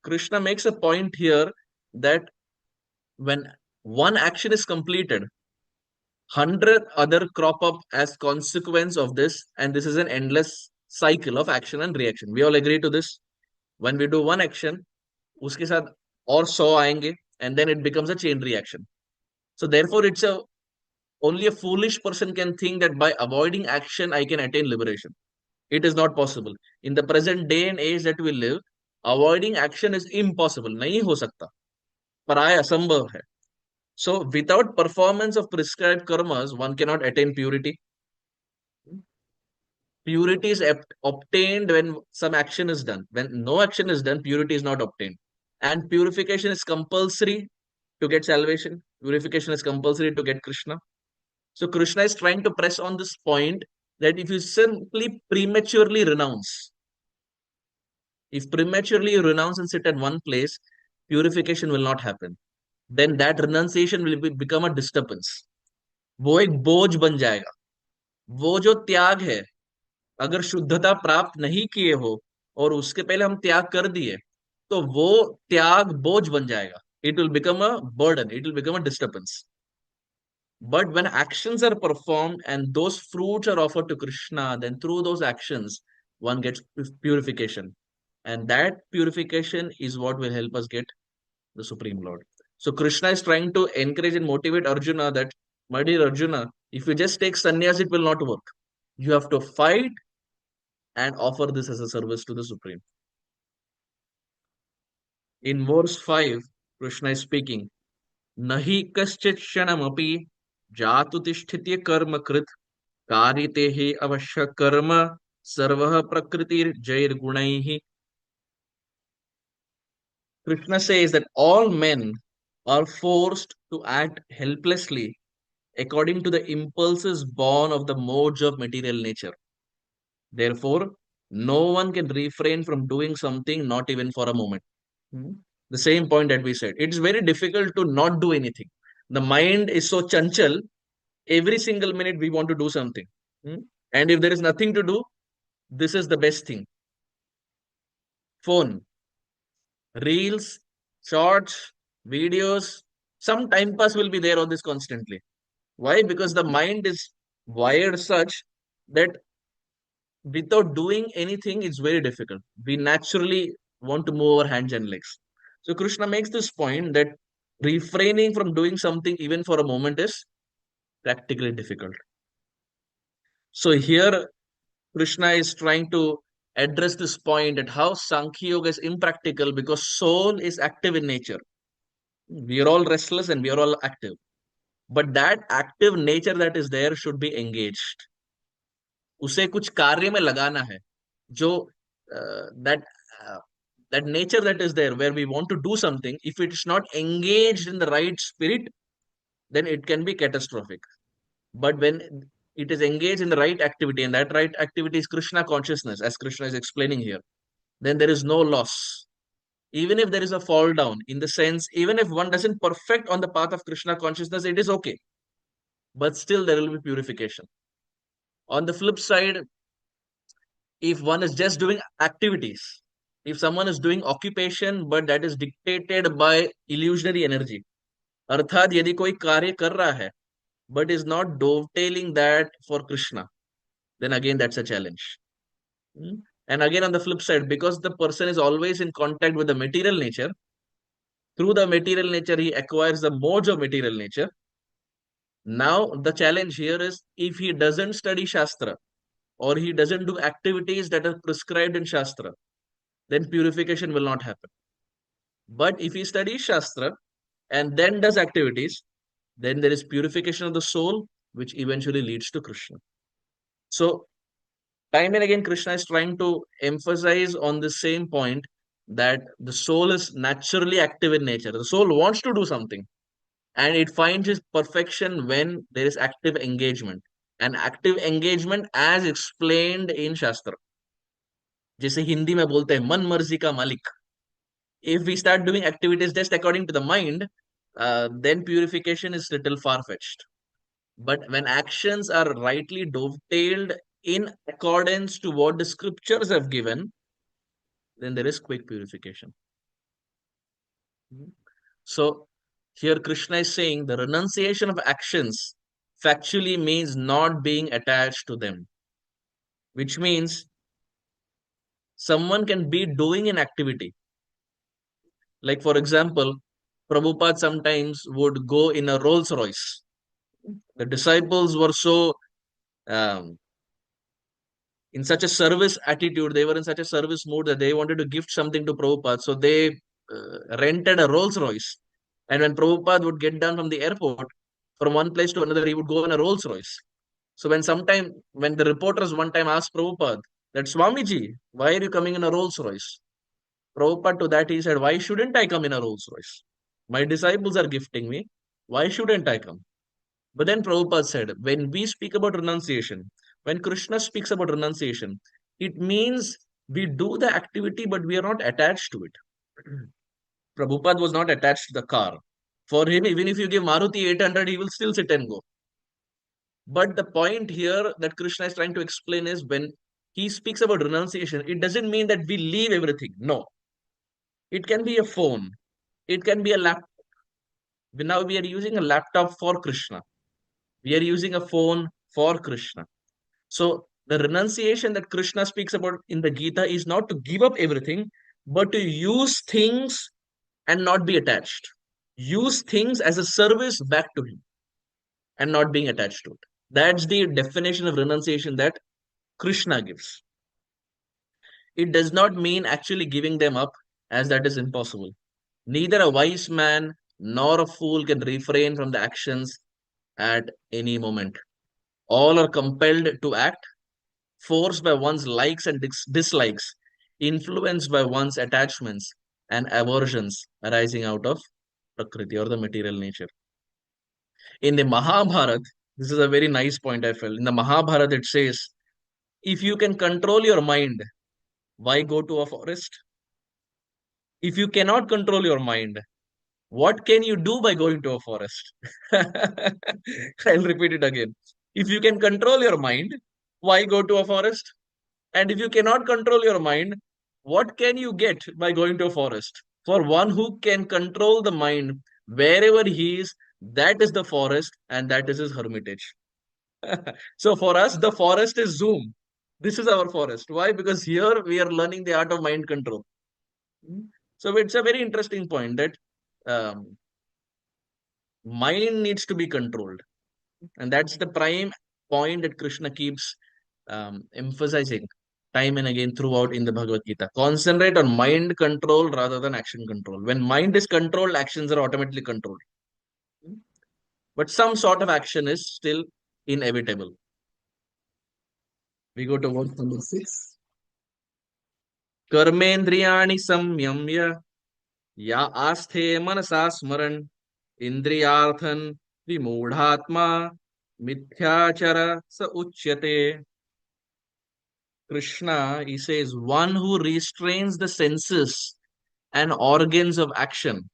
Krishna makes a point here that when one action is completed, 100 other crop up as consequence of this, and this is an endless cycle of action and reaction. We all agree to this. When we do one action, उसके साथ और 100 आएंगे, and then it becomes a chain reaction. So therefore, it's a only a foolish person can think that by avoiding action I can attain liberation. It is not possible. In the present day and age that we live, avoiding action is impossible. नहीं हो सकता. पराय असंभव है. So without performance of prescribed karmas, one cannot attain purity. Purity is obtained when some action is done. When no action is done, purity is not obtained. And purification is compulsory to get salvation. Purification is compulsory to get Krishna. So Krishna is trying to press on this point that if you simply prematurely renounce, if prematurely you renounce and sit at one place, purification will not happen. Then that renunciation will become a disturbance. वो एक बोझ बन जाएगा. वो जो त्याग है, अगर शुद्धता प्राप्त नहीं किए हो और उसके पहले हम त्याग कर दिए, तो वो त्याग बोझ बन जाएगा. It will become a burden. It will become a disturbance. But when actions are performed and those fruits are offered to Krishna, then through those actions, one gets purification. And that purification is what will help us get the Supreme Lord. So Krishna is trying to encourage and motivate Arjuna that, my dear Arjuna, if you just take sannyas, it will not work. You have to fight and offer this as a service to the Supreme. In verse 5, Krishna is speaking, Nahi kaschit shanamapi jatu tishtitya karma krit कारिते हि अवश्य कर्म सर्वः प्रकृतिर जैर गुणैः. Krishna says that all men are forced to act helplessly according to the impulses born of the modes of material nature. Therefore, no one can refrain from doing something, not even for a moment. Hmm. The same point that we said. It's very difficult to not do anything. The mind is so chanchal, every single minute we want to do something. Hmm. And if there is nothing to do, this is the best thing. Phone, reels, shorts, videos, some time pass will be there on this constantly. Why? Because the mind is wired such that without doing anything, it's very difficult. We naturally want to move our hands and legs. So Krishna makes this point that refraining from doing something even for a moment is practically difficult. So here Krishna is trying to address this point at how Sankhya Yoga is impractical because soul is active in nature. We are all restless and we are all active. But that active nature that is there should be engaged. उसे कुछ कार्य में लगाना है. जो that that nature that is there where we want to do something, if it is not engaged in the right spirit, then it can be catastrophic. But when it is engaged in the right activity, and that right activity is Krishna consciousness, as Krishna is explaining here, then there is no loss. Even if there is a fall down, in the sense, even if one doesn't perfect on the path of Krishna consciousness, it is okay. But still, there will be purification. On the flip side, if one is just doing activities, if someone is doing occupation, but that is dictated by illusionary energy, अर्थात यदि कोई कार्य कर रहा है, but is not dovetailing that for Krishna, then again that's a challenge. Hmm? And again, on the flip side, because the person is always in contact with the material nature, through the material nature, he acquires the modes of material nature. Now, the challenge here is if he doesn't study Shastra or he doesn't do activities that are prescribed in Shastra, then purification will not happen. But if he studies Shastra and then does activities, then there is purification of the soul, which eventually leads to Krishna. So, time and again, Krishna is trying to emphasize on the same point that the soul is naturally active in nature. The soul wants to do something and it finds its perfection when there is active engagement. And active engagement, as explained in Shastra, जैसे हिंदी में बोलते हैं मन मर्जी का मालिक. If we start doing activities just according to the mind, then purification is little far-fetched. But when actions are rightly dovetailed in accordance to what the scriptures have given, then there is quick purification. So here Krishna is saying the renunciation of actions factually means not being attached to them, which means someone can be doing an activity. Like, for example, Prabhupada sometimes would go in a Rolls Royce. The disciples were so um, in such a service attitude, they were in such a service mood that they wanted to gift something to Prabhupada. So they rented a Rolls Royce. And when Prabhupada would get down from the airport, from one place to another, he would go in a Rolls Royce. So when the reporters one time asked Prabhupada that Swamiji, why are you coming in a Rolls Royce? Prabhupada to that he said, why shouldn't I come in a Rolls Royce? My disciples are gifting me. Why shouldn't I come? But then Prabhupada said, when we speak about renunciation, when Krishna speaks about renunciation, it means we do the activity, but we are not attached to it. Prabhupada was not attached to the car. For him, even if you give Maruti 800, he will still sit and go. But the point here that Krishna is trying to explain is when he speaks about renunciation, it doesn't mean that we leave everything. No. It can be a phone. It can be a laptop. Now we are using a laptop for Krishna. We are using a phone for Krishna. So the renunciation that Krishna speaks about in the Gita is not to give up everything, but to use things and not be attached. Use things as a service back to him and not being attached to it. That's the definition of renunciation that Krishna gives. It does not mean actually giving them up, as that is impossible. Neither a wise man nor a fool can refrain from the actions at any moment. All are compelled to act, forced by one's likes and dislikes, influenced by one's attachments and aversions arising out of Prakriti or the material nature. In the Mahabharata, this is a very nice point I felt. In the Mahabharata, it says, if you can control your mind, why go to a forest? If you cannot control your mind, what can you do by going to a forest? I'll repeat it again. If you can control your mind, why go to a forest? And if you cannot control your mind, what can you get by going to a forest? For one who can control the mind, wherever he is, that is the forest and that is his hermitage. So for us, the forest is Zoom. This is our forest. Why? Because here we are learning the art of mind control. So it's a very interesting point that um, mind needs to be controlled. And that's the prime point that Krishna keeps emphasizing time and again throughout in the Bhagavad Gita. Concentrate on mind control rather than action control. When mind is controlled, actions are automatically controlled. But some sort of action is still inevitable. We go to verse number 6. Karmendriyani samyamya ya asthe manasa smaran indriyarthan vimudhatma mithyācāraḥ sa uchyate. Krishna, he says, one who restrains the senses and organs of action,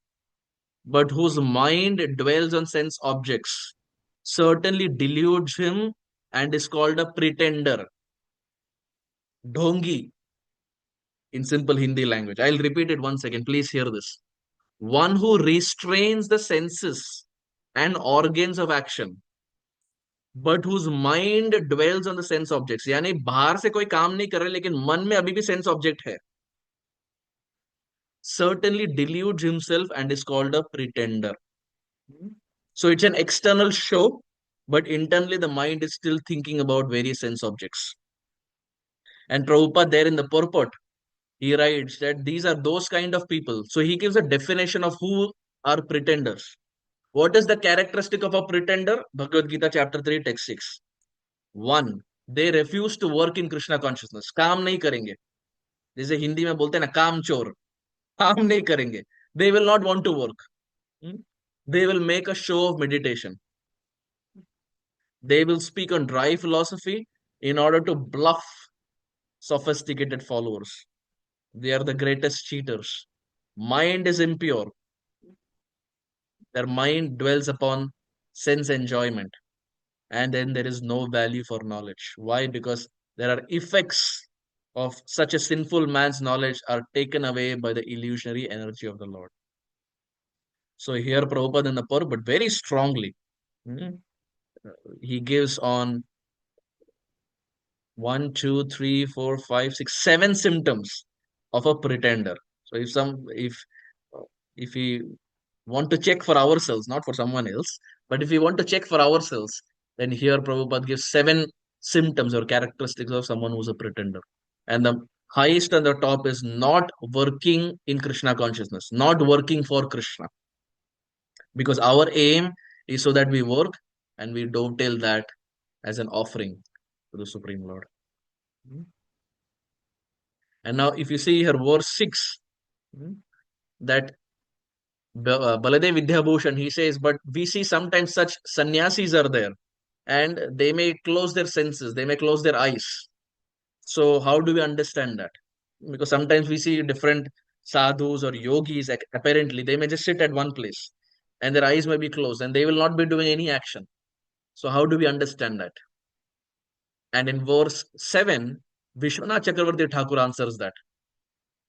but whose mind dwells on sense objects, certainly deludes him and is called a pretender. Dhongi, in simple Hindi language. I'll repeat it once again. Please hear this. One who restrains the senses and organs of action, but whose mind dwells on the sense objects. यानी बाहर से कोई काम नहीं कर रहे लेकिन मन में अभी भी sense object है. Certainly deludes himself and is called a pretender. So it's an external show, but internally the mind is still thinking about various sense objects. And Prabhupada there in the purport, he writes that these are those kind of people. So he gives a definition of who are pretenders. What is the characteristic of a pretender? Bhagavad Gita chapter 3 text 6. 1. They refuse to work in Krishna consciousness. काम नहीं करेंगे. जैसे हिंदी में बोलते हैं ना काम चोर. काम नहीं करेंगे. They will not want to work. They will make a show of meditation. They will speak on dry philosophy in order to bluff sophisticated followers. They are the greatest cheaters. Mind is impure. Their mind dwells upon sense enjoyment. And then there is no value for knowledge. Why? Because there are effects of such a sinful man's knowledge are taken away by the illusionary energy of the Lord. So here Prabhupada in the Purport, but very strongly, he gives on 7 symptoms of a pretender. So if we want to check for ourselves, not for someone else, but if we want to check for ourselves, then here Prabhupada gives 7 symptoms or characteristics of someone who's a pretender. And the highest on the top is not working in Krishna consciousness, not working for Krishna. Because our aim is so that we work and we dovetail that as an offering to the Supreme Lord. And now, if you see here, verse 6, that Baladev Vidyabhushan, he says, but we see sometimes such sannyasis are there and they may close their senses, they may close their eyes. So, how do we understand that? Because sometimes we see different sadhus or yogis, apparently, they may just sit at one place and their eyes may be closed and they will not be doing any action. So, how do we understand that? And in verse 7, Vishwanath Chakravarti Thakur answers that.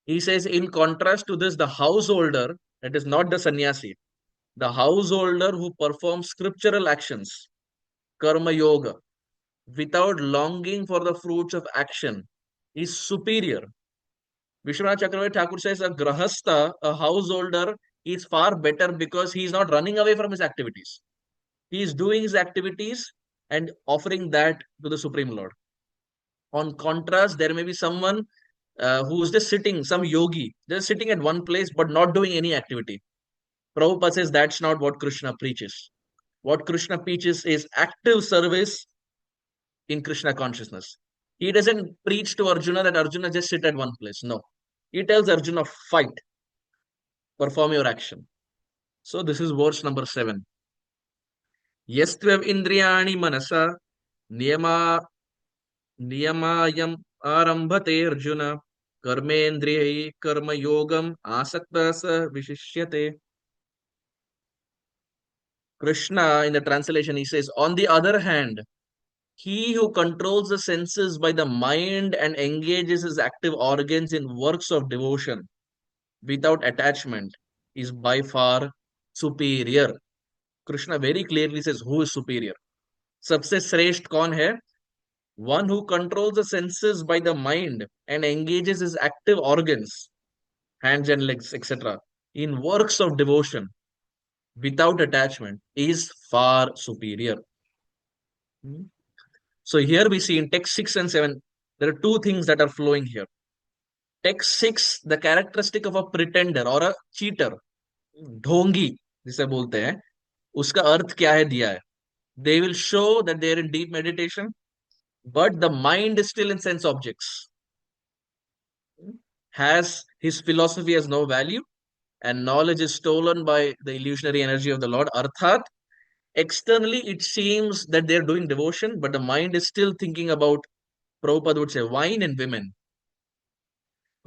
He says, in contrast to this, the householder, that is not the sannyasi, the householder who performs scriptural actions, karma yoga, without longing for the fruits of action, is superior. Vishwanath Chakravarti Thakur says, a grahastha, a householder, is far better because he is not running away from his activities. He is doing his activities and offering that to the Supreme Lord. On contrast, there may be someone who's just sitting, some yogi, just sitting at one place but not doing any activity. Prabhupada says that's not what Krishna preaches. What Krishna preaches is active service in Krishna consciousness. He doesn't preach to Arjuna that Arjuna just sit at one place. No. He tells Arjuna, fight, perform your action. So this is verse number 7. Yastvav indriyani manasa niyama niyamayam arambhate Arjuna karmendriyahi karma yogam asakta sa vishishyate. Krishna, in the translation, he says, on the other hand, he who controls the senses by the mind and engages his active organs in works of devotion without attachment is by far superior. Krishna very clearly says, who is superior? सबसे श्रेष्ठ कौन है? One who controls the senses by the mind and engages his active organs, hands and legs, etc., in works of devotion without attachment is far superior. So here we see in text 6 and 7, there are two things that are flowing here. Text 6, the characteristic of a pretender or a cheater, ढोंगी जिसे बोलते हैं, उसका अर्थ क्या है दिया है. They will show that they are in deep meditation, but the mind is still in sense objects. His philosophy has no value, and knowledge is stolen by the illusionary energy of the Lord. Arthat, externally it seems that they're doing devotion, but the mind is still thinking about, Prabhupada would say, wine and women.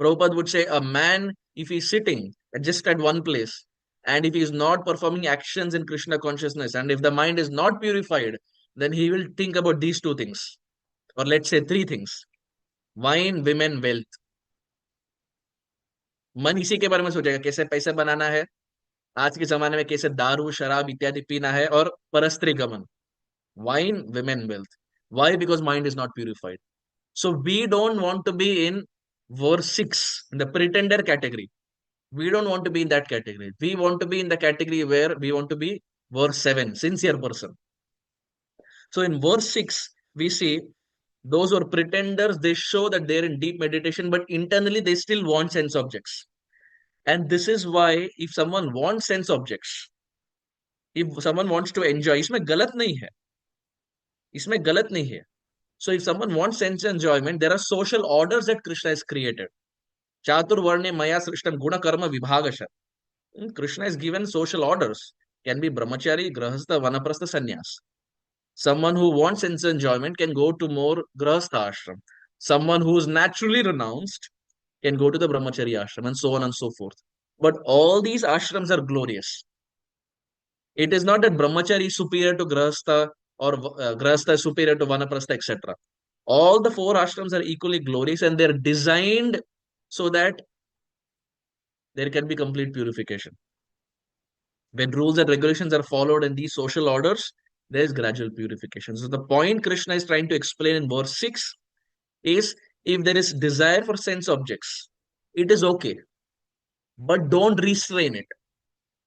Prabhupada would say a man, if he's sitting just at one place, and if he is not performing actions in Krishna consciousness, and if the mind is not purified, then he will think about these two things, or let's say three things: wine, women, wealth. मन इसी के बारे में सोचेगा, कैसे पैसे बनाना है, आज के जमाने में कैसे दारू शराब इत्यादि पीना है, और परस्त्री गमन. Wine, women, wealth. Why? Because mind is not purified. So we don't want to be in verse 6, in the pretender category. We don't want to be in that category. We want to be in the category where we want to be verse 7, sincere person. So in verse 6, we see those who are pretenders, they show that they're in deep meditation, but internally they still want sense objects. And this is why if someone wants sense objects, if someone wants to enjoy, इसमें गलत नहीं है. इसमें गलत नहीं है. So if someone wants sense enjoyment, there are social orders that Krishna has created. Chaturvarne maya srishtam guna karma vibhagasha. Krishna has given social orders. Can be brahmachari, grahastha, vanaprastha, sannyas. Someone who wants sense enjoyment can go to more grahastha ashram. Someone who is naturally renounced can go to the brahmachari ashram, and so on and so forth. But all these ashrams are glorious. It is not that brahmachari is superior to grahastha or grahastha is superior to vanaprastha, etc. All the four ashrams are equally glorious, and they're designed so that there can be complete purification. When rules and regulations are followed in these social orders, there's gradual purification. So the point Krishna is trying to explain in verse 6 is, if there is desire for sense objects, it is okay, but don't restrain it.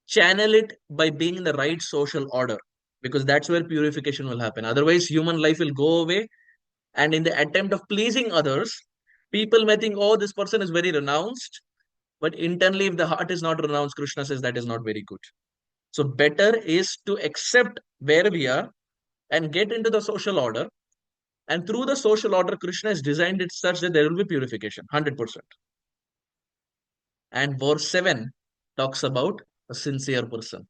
Channel it by being in the right social order, because that's where purification will happen. Otherwise, human life will go away, and in the attempt of pleasing others, people may think, oh, this person is very renounced, but internally, if the heart is not renounced, Krishna says that is not very good. So better is to accept where we are and get into the social order. And through the social order, Krishna has designed it such that there will be purification, 100%. And verse 7 talks about a sincere person.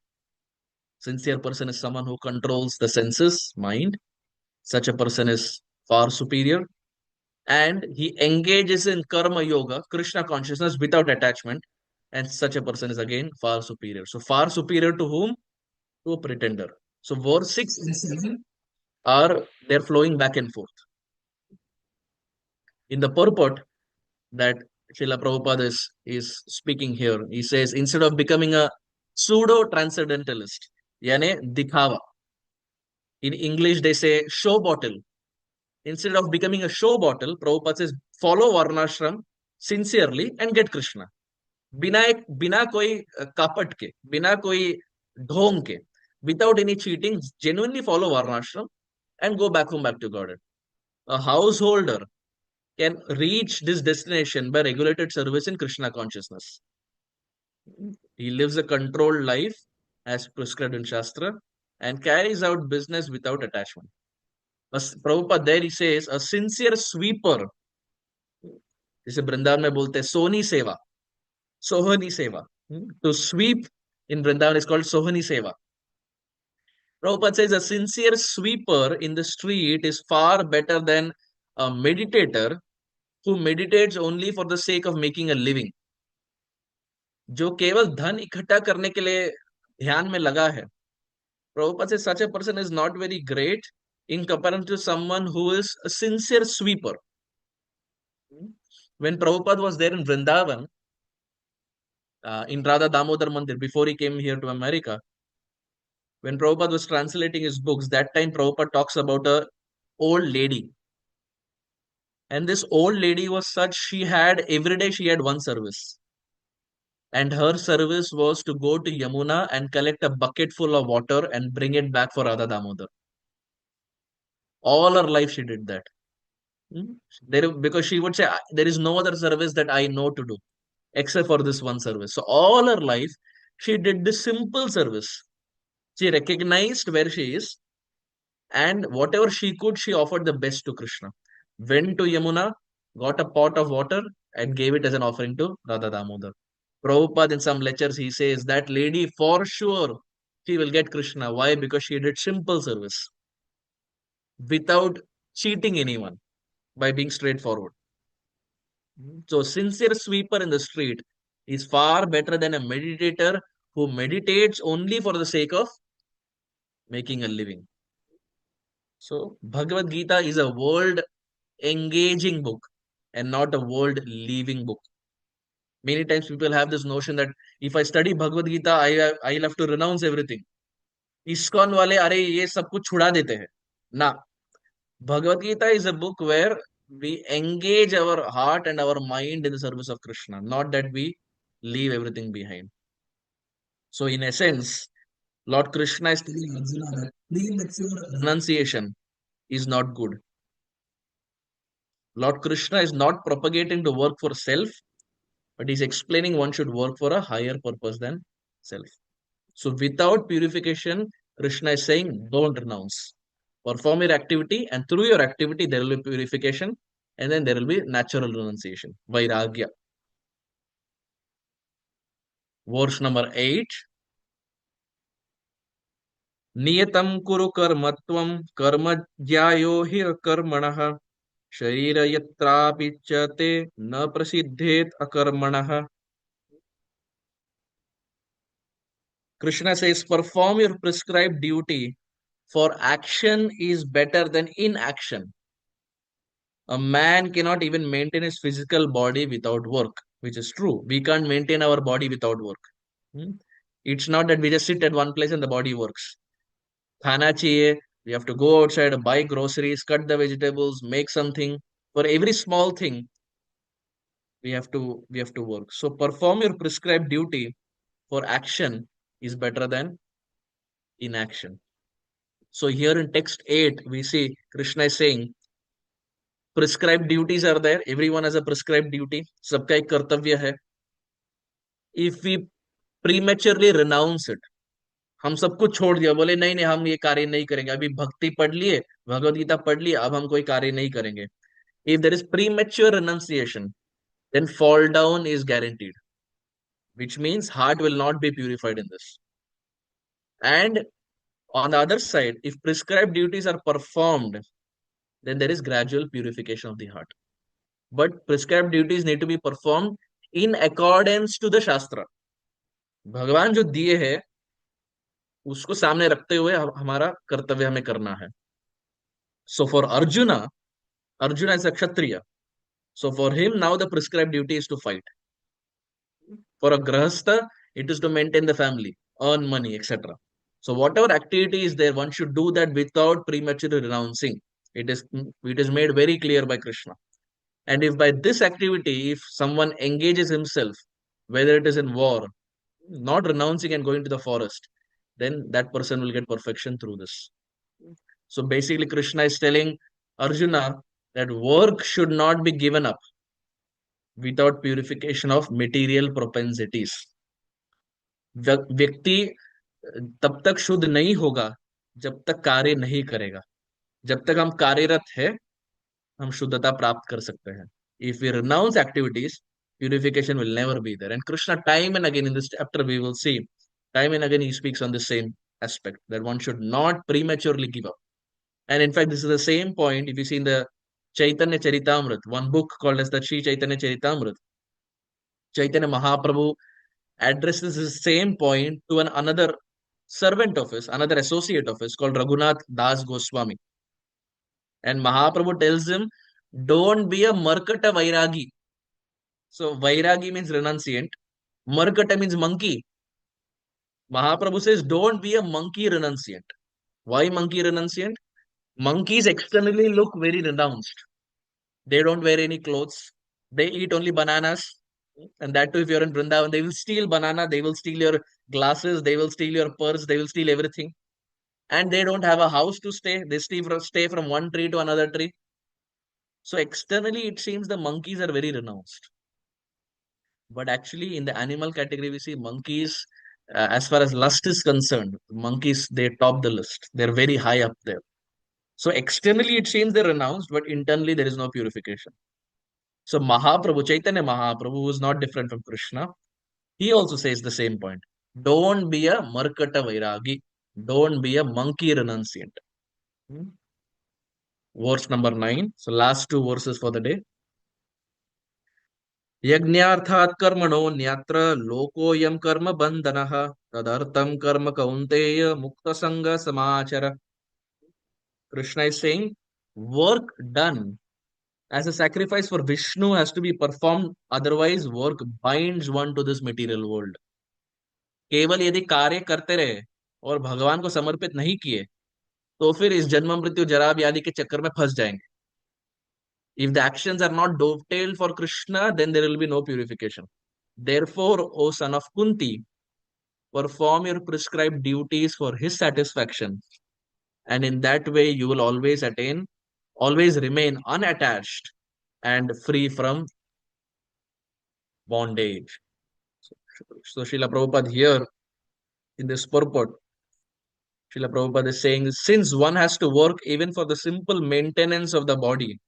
Sincere person is someone who controls the senses, mind. Such a person is far superior. And he engages in karma yoga, Krishna consciousness without attachment. And such a person is again far superior. So, far superior to whom? To a pretender. So, verse 6 and 7 are they're flowing back and forth. In the purport that Srila Prabhupada is speaking here, he says, instead of becoming a pseudo transcendentalist, yane dikhava. In English, they say show bottle. Instead of becoming a show bottle, Prabhupada says, follow Varnashram sincerely and get Krishna. बिना कोई कपट के, बिना कोई ढोंग के, without any cheating, genuinely follow Varnashram and go back home, back to God. A householder can reach this destination by regulated service in Krishna consciousness. He lives a controlled life as prescribed in Shastra and carries out business without attachment. Prabhupada there he says, a sincere sweeper, जिसे वृंदावन में बोलते हैं सोनी सेवा, सोहनी सेवा. To sweep in Vrindavan is called Sohani Seva. Prabhupada says a sincere sweeper in the street is far better than a meditator who meditates only for the sake of making a living. जो केवल धन इकट्ठा करने के लिए ध्यान में लगा है. Prabhupada says such a person is not very great in comparison to someone who is a sincere sweeper. When Prabhupada was there in Vrindavan, in Radha Damodar Mandir, before he came here to America, when Prabhupada was translating his books, that time Prabhupada talks about a old lady. And this old lady was such, every day she had one service. And her service was to go to Yamuna and collect a bucket full of water and bring it back for Radha Damodar. All her life she did that. Because she would say, there is no other service that I know to do except for this one service. So all her life, she did this simple service. She recognized where she is, and whatever she could, she offered the best to Krishna. Went to Yamuna, got a pot of water, and gave it as an offering to Radha Damodar. Prabhupada, in some lectures, he says that lady for sure she will get Krishna. Why? Because she did simple service without cheating anyone by being straightforward. So, sincere sweeper in the street is far better than a meditator who meditates only for the sake of making a living. So, Bhagavad Gita is a world engaging book and not a world leaving book. Many times people have this notion that if I study Bhagavad Gita, I'll have to renounce everything. ISKCON वाले अरे ये सब कुछ छुड़ा देते हैं ना. Bhagavad Gita is a book where we engage our heart and our mind in the service of Krishna, not that we leave everything behind. So, in essence, Lord Krishna is telling Arjuna that premature renunciation is not good. Lord Krishna is not propagating to work for self, but he's explaining one should work for a higher purpose than self. So, without purification, Krishna is saying, don't renounce. Perform your activity, and through your activity, there will be purification, and then there will be natural renunciation, vairagya. Verse number 8. नियतं कुरु कर्मत्वं कर्म ज्यायो हि कर्मणः शरीर यत्रापि च ते न प्रसिद्धेत अकर्मणः. Krishna says, perform your prescribed duty, for action is better than inaction. A man cannot even maintain his physical body without work, which is true. We can't maintain our body without work. It's not that we just sit at one place and the body works. खाना चाहिए, we have to go outside, buy groceries, cut the vegetables, make something. For every small thing, we have to work. So perform your prescribed duty for action is better than inaction. So here in text 8, we see Krishna is saying prescribed duties are there. Everyone has a prescribed duty. सबका एक कर्तव्य है. If we prematurely renounce it, हम सब कुछ छोड़ दिया, बोले नहीं नहीं हम ये कार्य नहीं करेंगे, अभी भक्ति पढ़ लिए, भगवत गीता पढ़ लिए, अब हम कोई कार्य नहीं करेंगे. If there is premature renunciation, then fall down is guaranteed, which means heart will not be purified in this. And on the other side, if prescribed duties are performed, then there is gradual purification of the heart. But prescribed duties need to be performed in accordance to the Shastra. भगवान जो दिए है उसको सामने रखते हुए हमारा कर्तव्य हमें करना है. So for Arjuna, Arjuna is a Kshatriya. So for him now the prescribed duty is to fight. For a Grahastha, it is to maintain the family, earn money, etc. So whatever activity is there, one should do that without prematurely renouncing. It is made very clear by Krishna. And if by this activity, if someone engages himself, whether it is in war, not renouncing and going to the forest, then that person will get perfection through this. So basically, Krishna is telling Arjuna that work should not be given up without purification of material propensities. व्यक्ति तब तक शुद्ध नहीं होगा जब तक कार्य नहीं करेगा. जब तक हम कार्यरत है हम शुद्धता प्राप्त कर सकते हैं. If we renounce activities, purification will never be there. And Krishna, time and again in this chapter, we will see, time and again he speaks on the same aspect that one should not prematurely give up. And in fact, this is the same point if you see in the Chaitanya Charitamrita, one book called as the Sri Chaitanya Charitamrita. Chaitanya Mahaprabhu addresses the same point to another servant of his, another associate of his called Raghunath Das Goswami. And Mahaprabhu tells him, don't be a Markata Vairagi. So Vairagi means renunciant. Markata means monkey. Mahaprabhu says, don't be a monkey renunciant. Why monkey renunciant? Monkeys externally look very renounced. They don't wear any clothes. They eat only bananas. And that too, if you're in Vrindavan, they will steal banana, they will steal your glasses, they will steal your purse, they will steal everything. And they don't have a house to stay. They stay from one tree to another tree. So externally, it seems the monkeys are very renounced. But actually, in the animal category, we see monkeys, as far as lust is concerned, monkeys, they top the list. They're very high up there. So externally, it seems they're renounced, but internally, there is no purification. So Mahaprabhu, Chaitanya Mahaprabhu, who is not different from Krishna, he also says the same point. Don't be a Markata Vairagi. Don't be a monkey renunciant. Hmm? Verse number 9. So last two verses for the day. यज्ञार्थात् कर्मणो न्यत्र लोकोऽयं कर्म बन्धनः तदर्थं कर्म कौन्तेय मुक्तसंग समाचर. Krishna is saying, work done as a sacrifice for Vishnu has to be performed, otherwise work binds one to this material world. केवल यदि कार्य करते रहे और भगवान को समर्पित नहीं किए तो फिर इस जन्म मृत्यु जरा व्याधि के चक्कर में फंस जाएंगे. If the actions are not dovetailed for Krishna, then there will be no purification. Therefore, O son of Kunti, perform your prescribed duties for his satisfaction. And in that way, you will always remain unattached and free from bondage. So Srila Prabhupada here in this purport, Srila Prabhupada is saying, since one has to work even for the simple maintenance of the body,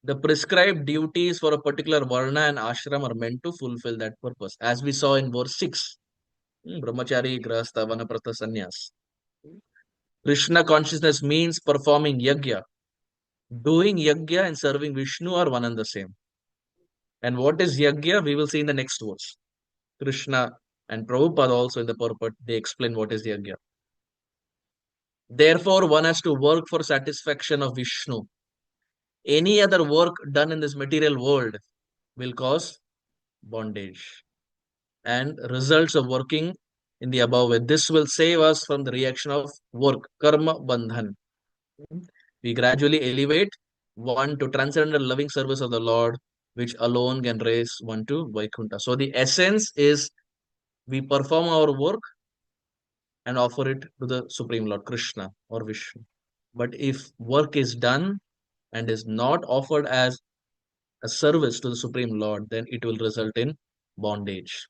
the prescribed duties for a particular varna and ashram are meant to fulfill that purpose. As we saw in verse 6, Brahmachari, Grahastha, Vanaprastha, Sannyas. Krishna consciousness means performing yajna. Doing yajna and serving Vishnu are one and the same. And what is yajna? We will see in the next verse. Krishna and Prabhupada also in the purport, they explain what is yajna. Therefore, one has to work for satisfaction of Vishnu. Any other work done in this material world will cause bondage. And results of working in the above way. This will save us from the reaction of work, karma bandhan. We gradually elevate one to transcendental loving service of the Lord, which alone can raise one to Vaikuntha. So the essence is we perform our work and offer it to the Supreme Lord, Krishna or Vishnu. But if work is done and is not offered as a service to the Supreme Lord, then it will result in bondage.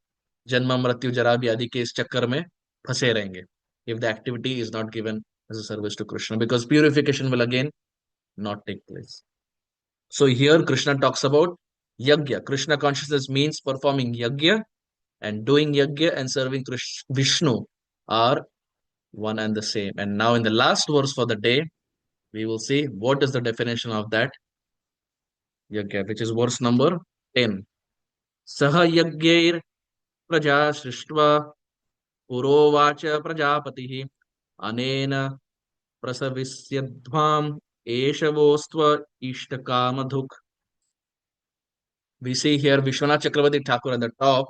Janma Mrityu Jara bhi adi ke is chakkar mein phase rahenge if the activity is not given as a service to Krishna, because purification will again not take place. So here Krishna talks about yajna. Krishna consciousness means performing yajna, and doing yajna and serving Vishnu are one and the same. And now in the last verse for the day, we will see what is the definition of that yajna, which is verse number 10. Saha yajnair praja srishtva purovacha prajapatihi anena prasavisyadhvam eshavostva ishtakamadhuk. We see here Vishwanath Chakravarti Thakur at the top.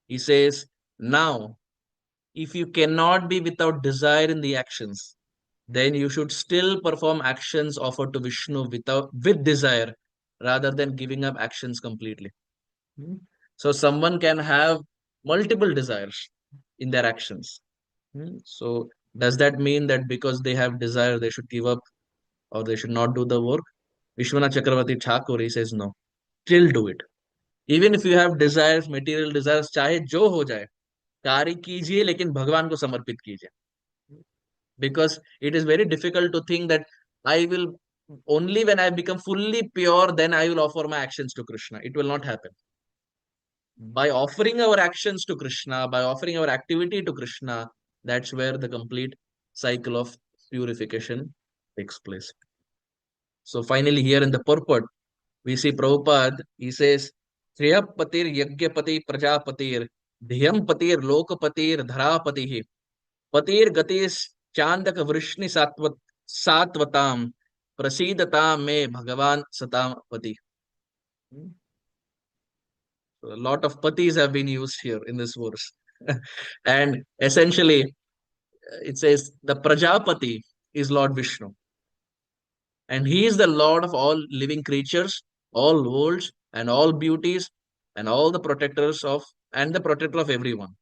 He says, now, if you cannot be without desire in the actions, then you should still perform actions offered to Vishnu with desire rather than giving up actions completely. Hmm. So someone can have multiple desires in their actions. So does that mean that because they have desire, they should give up or they should not do the work? Vishwanath Chakravarti Thakur, he says no. Still do it. Even if you have desires, material desires, चाहे जो हो जाए, कार्य कीजिए लेकिन भगवान को समर्पित कीजिए. Because it is very difficult to think that I will only when I become fully pure, then I will offer my actions to Krishna. It will not happen. By offering our actions to Krishna, by offering our activity to Krishna, that's where the complete cycle of purification takes place. So finally, here in the purport, we see Prabhupada, he says, Patir Yagyapati Prajapatir, Dhyam Patir Lokapatir Dharapatihi, Patir Gatis Chandak Vrishni Satvatam, Prasidata me Bhagavan Satam Pati. So a lot of patis have been used here in this verse. And essentially, it says the Prajapati is Lord Vishnu. And he is the Lord of all living creatures, all worlds, and all beauties, and all the protectors of, and the protector of everyone.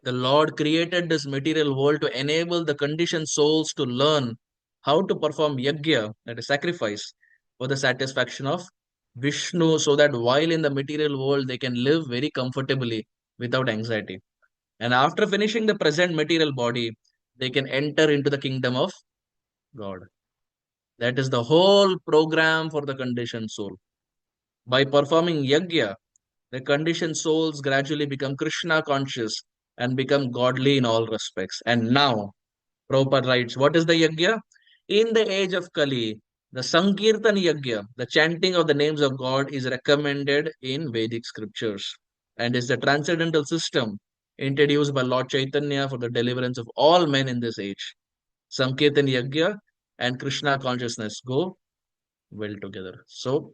The Lord created this material world to enable the conditioned souls to learn how to perform yajna, that is sacrifice, for the satisfaction of Vishnu, so that while in the material world they can live very comfortably without anxiety. And after finishing the present material body, they can enter into the kingdom of God. That is the whole program for the conditioned soul. By performing yajna, the conditioned souls gradually become Krishna conscious and become godly in all respects. And now, Prabhupada writes, what is the yajna? In the age of Kali, the Sankirtan yajna, the chanting of the names of God, is recommended in Vedic scriptures and is the transcendental system introduced by Lord Chaitanya for the deliverance of all men in this age. Sankirtan yajna and Krishna consciousness go well together. So,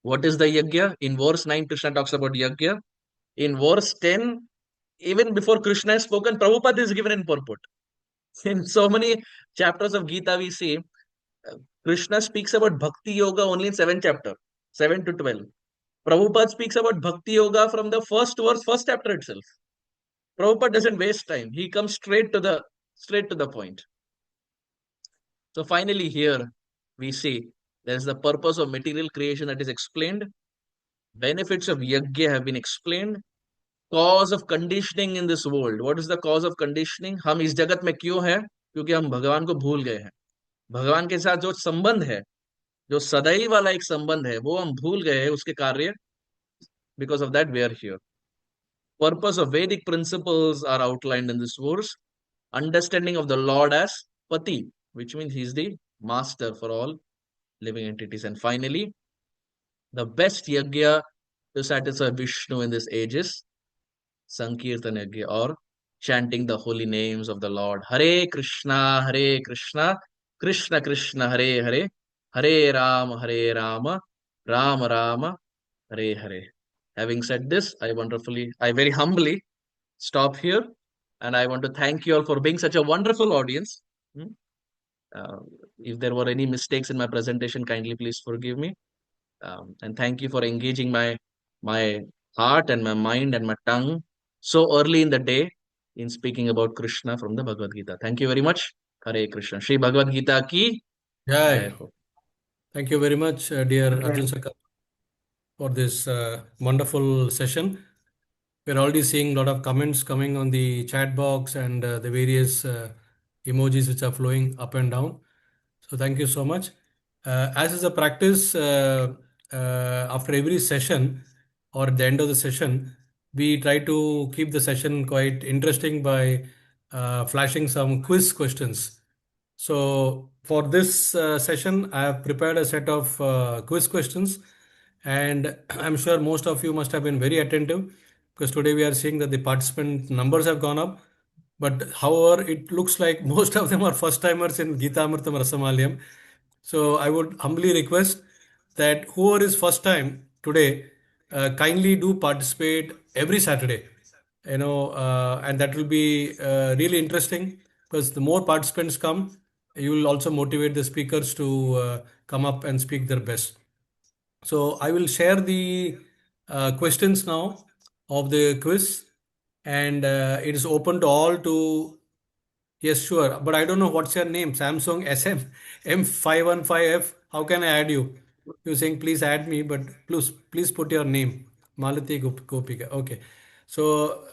what is the yajna? In verse 9, Krishna talks about yajna. In verse 10, even before Krishna has spoken, Prabhupada is given in purport. In so many chapters of Gita, we see Krishna speaks about Bhakti Yoga only in 7th chapter, 7 to 12. Prabhupada speaks about Bhakti Yoga from the first verse, first chapter itself. Prabhupada doesn't waste time. He comes straight to the point. So finally here we see there is the purpose of material creation that is explained. Benefits of yajna have been explained. Cause of conditioning in this world. What is the cause of conditioning? हम इस जगत में क्यों हैं? क्योंकि हम भगवान को भूल गए हैं. भगवान के साथ जो संबंध है, जो सदैव वाला एक संबंध है, वो हम भूल गए हैं उसके कार्य. Because of that we are here. Purpose of Vedic principles are outlined in this verse. Understanding of the Lord as Pati, which means he is the master for all living entities. And finally, the best yajna to satisfy Vishnu in this age is Sankirtan yajna, or chanting the holy names of the Lord. Hare Krishna, Hare Krishna, Krishna Krishna, Hare Hare, Hare Rama, Rama Rama, Hare Hare. Having said this, I very humbly stop here. And I want to thank you all for being such a wonderful audience. Hmm. Uh, if there were any mistakes in my presentation, kindly please forgive me. And thank you for engaging my heart and my mind and my tongue so early in the day in speaking about Krishna from the Bhagavad Gita. Thank you very much. Hare Krishna. Shri Bhagavad Gita ki jai Jai. ho. Thank you very much, dear Okay. Arjun Sakar, for this wonderful session. We're already seeing a lot of comments coming on the chat box and the various emojis which are flowing up and down. So thank you so much. As is a practice, after every session or at the end of the session, we try to keep the session quite interesting by flashing some quiz questions. So for this session, I have prepared a set of quiz questions, and I'm sure most of you must have been very attentive because today we are seeing that the participant numbers have gone up. But however, it looks like most of them are first timers in Gita Amritam Rasamalayam. So I would humbly request that whoever is first time today, kindly do participate every Saturday. And that will be really interesting because the more participants come, you will also motivate the speakers to come up and speak their best. So I will share the questions now of the quiz, and it is open to all to. Yes, sure. But I don't know what's your name. Samsung SM M515F. How can I add you? You're saying please add me, but please put your name. Malati Gopika. Okay. So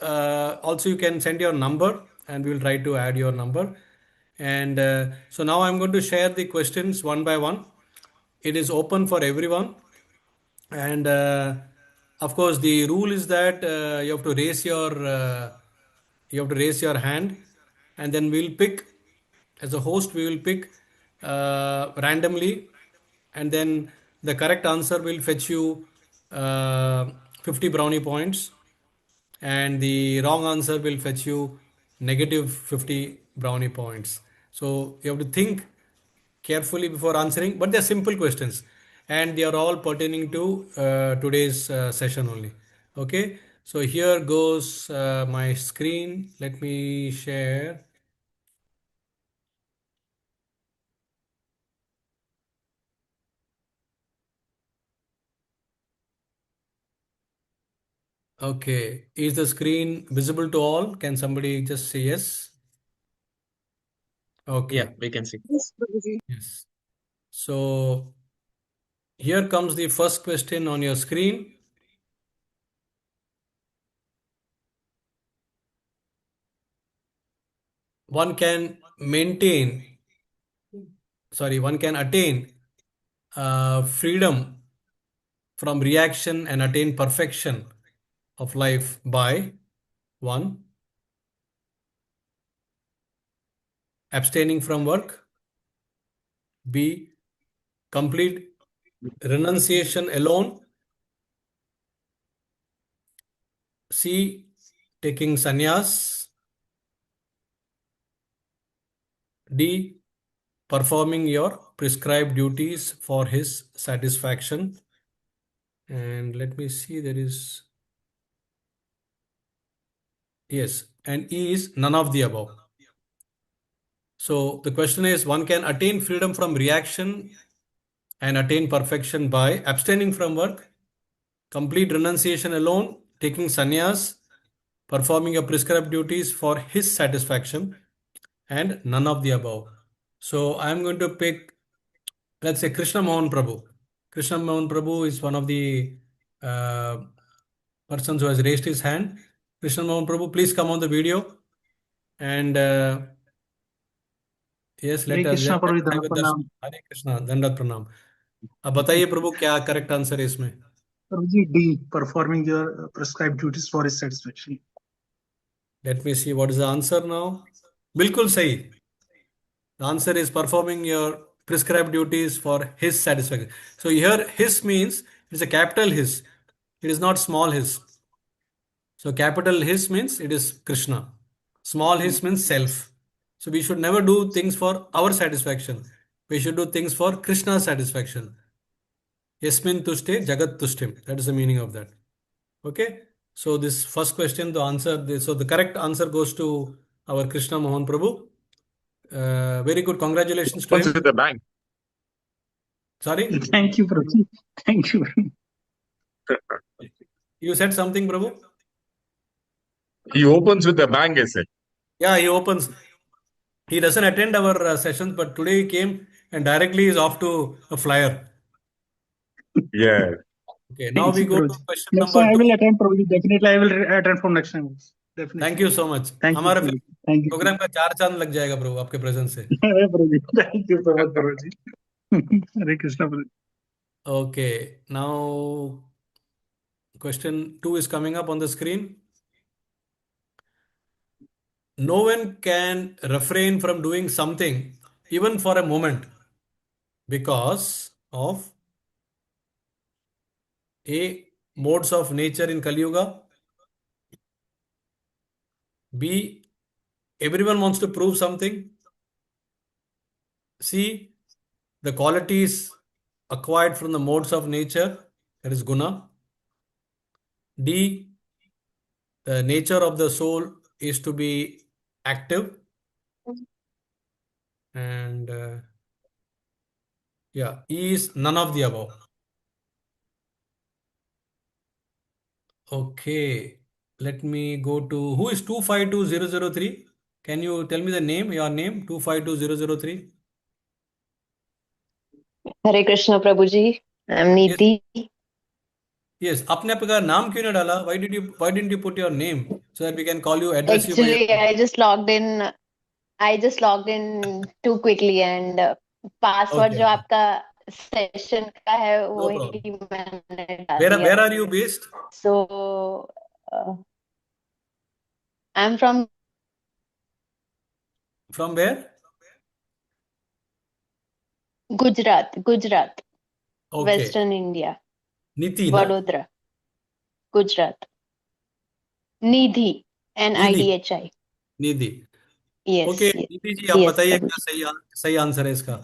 also you can send your number and we'll try to add your number. And so now I'm going to share the questions one by one. It is open for everyone. And of course, the rule is that you have to raise your hand, and then we'll pick as a host. We will pick randomly, and then the correct answer will fetch you 50 brownie points, and the wrong answer will fetch you negative 50 brownie points. So you have to think carefully before answering, but they're simple questions and they are all pertaining to today's session only. Okay, so here goes my screen. Let me share. Okay, is the screen visible to all? Can somebody just say yes? Yeah, Okay, we can see. Yes, Prabhuji. yes. So here comes the first question on your screen. One can one can attain freedom from reaction and attain perfection of life by one, abstaining from work, B, complete renunciation alone, C, taking sannyas, D, performing your prescribed duties for his satisfaction. And let me see, there is, yes, and E is none of the above. So the question is, one can attain freedom from reaction and attain perfection by abstaining from work, complete renunciation alone, taking sannyas, performing a prescribed duties for his satisfaction, and none of the above. So I'm going to pick, let's say, Krishna Mohan Prabhu. Krishna Mohan Prabhu is one of the uh, persons who has raised his hand. Krishna Mohan Prabhu, please come on the video. And yes, Hare let us Krishna Prabhu, try धन्यवाद with प्रणाम। darshan. Hare Krishna, Dandat Pranam. अब बताइए प्रभु क्या correct answer है इसमें? Prabhu ji, D, performing your prescribed duties for his satisfaction. Let me see what is the answer now. बिल्कुल सही. The answer is performing your prescribed duties for his satisfaction. So here his means it is a capital his. It is not small his. So capital his means it is Krishna. Small his means self. So we should never do things for our satisfaction. We should do things for Krishna's satisfaction. Yasmin tushte jagat tushtim. That is the meaning of that. Okay. So this first question, the correct answer goes to our Krishna Mohan Prabhu. Very good. Congratulations to Opens him. with a bang. Sorry, Thank you, Prabhu. Thank you. you said something, Prabhu? He opens with a bang, I said. Yeah, he opens. He doesn't attend our sessions, but today he came and directly is off to a flyer. Yeah. Okay, now Thank we you, go to Prabhu. question Next time number I will 2. attend, Prabhu. Definitely I will attend from next time. Thank Definitely. you so much. Thank you, हमारा Prabhu. फिर Thank you. Programme का 4 चांद लग जाएगा प्रभु आपके presence से. Prabhu. Thank you so much, Prabhu. Hare Krishna, Prabhu. Okay, now question 2 is coming up on the screen. No one can refrain from doing something even for a moment because of A. Modes of nature in Kali Yuga. B. Everyone wants to prove something. C. The qualities acquired from the modes of nature, that is guna. D. The nature of the soul is to be active. And yeah, E is none of the above. Okay, let me go to who is 252003. Can you tell me the name, your name, 252003? Hare Krishna Prabhuji. I'm Yes, Neeti. yes. आपने आपका नाम क्यों नहीं डाला? Why didn't you put your name so that we can call you, address you by your Actually, name? I just logged in too quickly and password Okay, जो okay. आपका session का है No वही problem. मैंने डाल दिया. Where are you based? So I'm from From where? Gujarat, Okay. Western India, Niti, na? Vadodara, Gujarat. Nidhi, Nidhi. Nidhi. Nidhi. Yes, okay yes, Nidhi ji, आप yes, बताइए क्या Prabhuji. सही आंसर है इसका?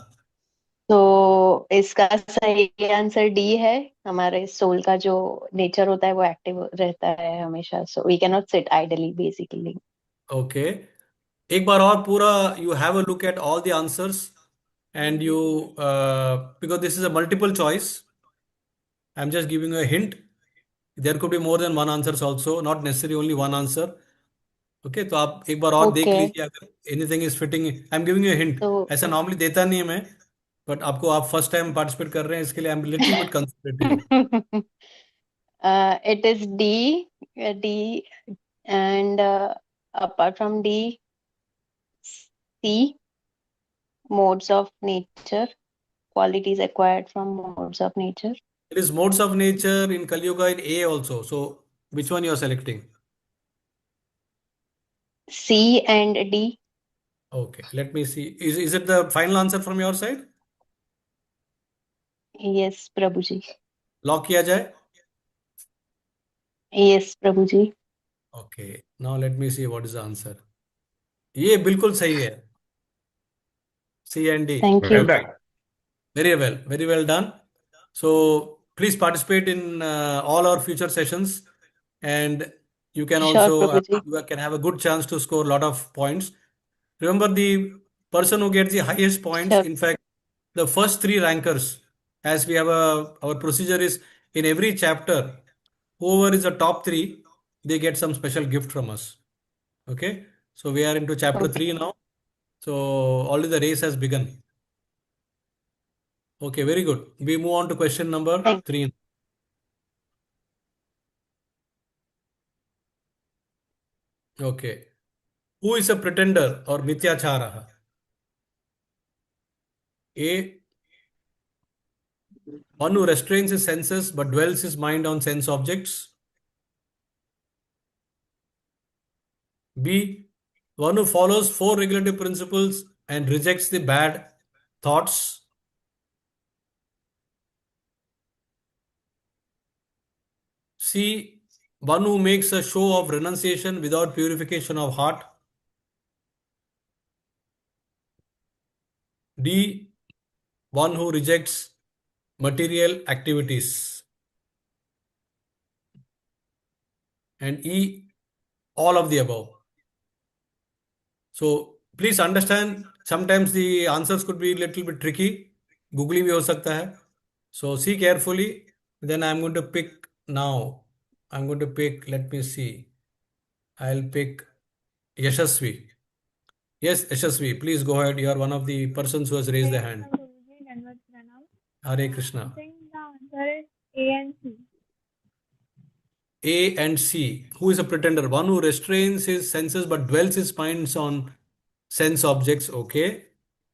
तो इसका सही आंसर डी है. हमारे सोल का जो नेचर होता है वो एक्टिव रहता है हमेशा. So we can not sit idly basically. Okay, एक बार और पूरा you have a look at all the answers and you because this is a multiple choice, I am just giving a hint. There could be more than one answers also, not necessary only one answer. Okay, तो आप एक बार और देख okay. लीजिए अगर anything is fitting. I am giving you hint. तो ऐसा नॉर्मली देता नहीं है मैं, बट आपको आप फर्स्ट टाइम पार्टिसिपेट कर रहे हैं इसके लिए I am little bit conservative. It is D and apart from D C modes of nature qualities acquired from modes of nature. It is modes of nature in Kali Yuga in A also. So which one you are selecting? C and D. Okay, let me see. Is it the final answer from your side? Yes, Prabhuji. Lock किया जाए? Yes, Prabhuji. Okay, now let me see what is the answer. ये बिल्कुल सही है. C and D. Thank Well you. done. Very well done. So please participate in all our future sessions, and you can Sure, also Prabhuji. you can have a good chance to score a lot of points. Remember, the person who gets the highest points, Sure. in fact, the first 3 rankers, as we have our procedure is in every chapter, whoever is the top 3, they get some special gift from us. Okay, so we are into chapter Okay. 3 now. So already the race has begun. Okay, very good. We move on to question number Thank 3. Okay. Who is a pretender or mithyācāraḥ? A. One who restrains his senses but dwells his mind on sense objects. B. One who follows 4 regulative principles and rejects the bad thoughts. C. One who makes a show of renunciation without purification of heart. D. One who rejects material activities. and E, all of the above. So please understand, sometimes the answers could be a little bit tricky. Googly bhi ho sakta hai. So see carefully. Then I'm going to pick now. I'm going to pick, let me see. I'll pick Yashasvi. Yes, Yashasvi, please go ahead. You are one of the persons who has raised the hand. Hare Krishna. I think the answer is A and C. A and C. Who is a pretender? One who restrains his senses but dwells his minds on sense objects. Okay.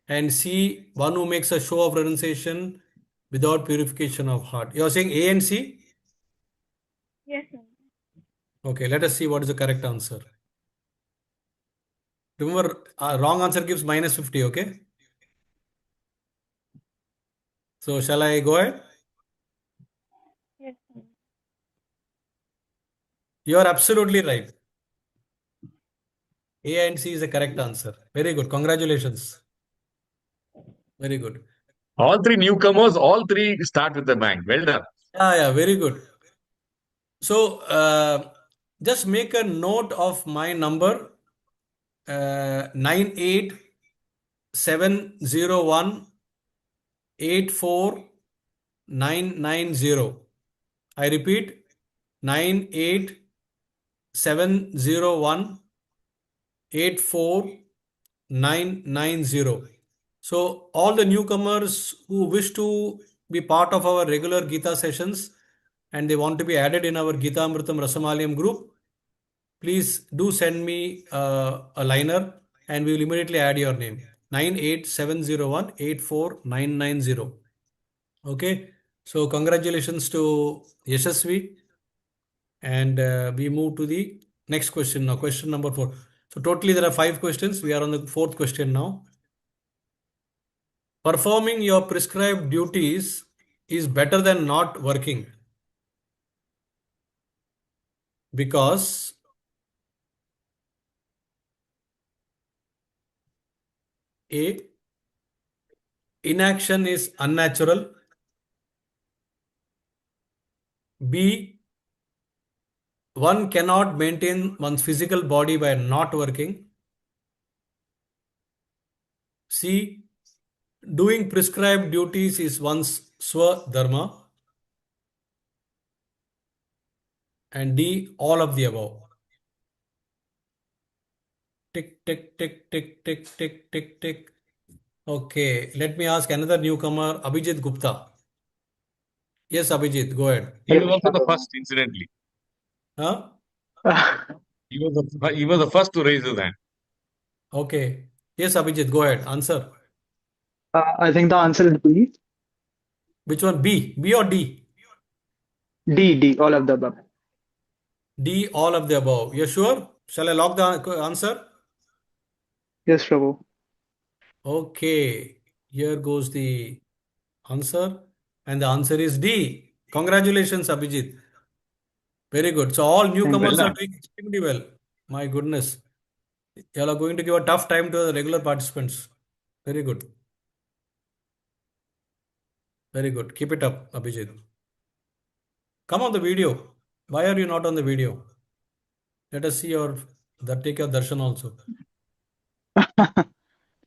And C, one who makes a show of renunciation without purification of heart. You are saying A and C? Yes, sir. Okay, let us see what is the correct answer. Remember, wrong answer gives -50, okay? So, shall I go ahead? Yes, sir. You are absolutely right. A and C is the correct answer. Very good. Congratulations. Very good. All three newcomers, all three start with the bang. Well done. Yeah, very good. So, just make a note of my number 98701 84990. I repeat 98701 84990. So, all the newcomers who wish to be part of our regular Gita sessions and they want to be added in our Gita Amritam Rasamalayam group, please do send me a liner and we will immediately add your name. 98701 84990. Okay. So, congratulations to Yashasvi. And we move to the next question now. Question number 4. So, totally there are 5 questions. We are on the 4th question now. Performing your prescribed duties is better than not working because A, inaction is unnatural. B, one cannot maintain one's physical body by not working. C, doing prescribed duties is one's swadharma. And D, all of the above. Tick, tick, tick, tick, tick, tick, tick, tick. Okay, let me ask another newcomer, Abhijit Gupta. Yes, Abhijit, go ahead. He was also the first, incidentally. Huh? He was the first to raise his hand. Okay. Yes, Abhijit, go ahead. Answer. I think the answer is B. Which one? B? B or D? D, all of the above. D, all of the above. You're sure? Shall I lock the answer? Yes, Prabhu. Okay. Here goes the answer. And the answer is D. Congratulations, Abhijit. Very good. So all newcomers Well are done. doing extremely well. My goodness. You all are going to give a tough time to the regular participants. Very good. Very good. Keep it up, Abhijit. Come on the video. Why are you not on the video? Let us see your take your darshan also.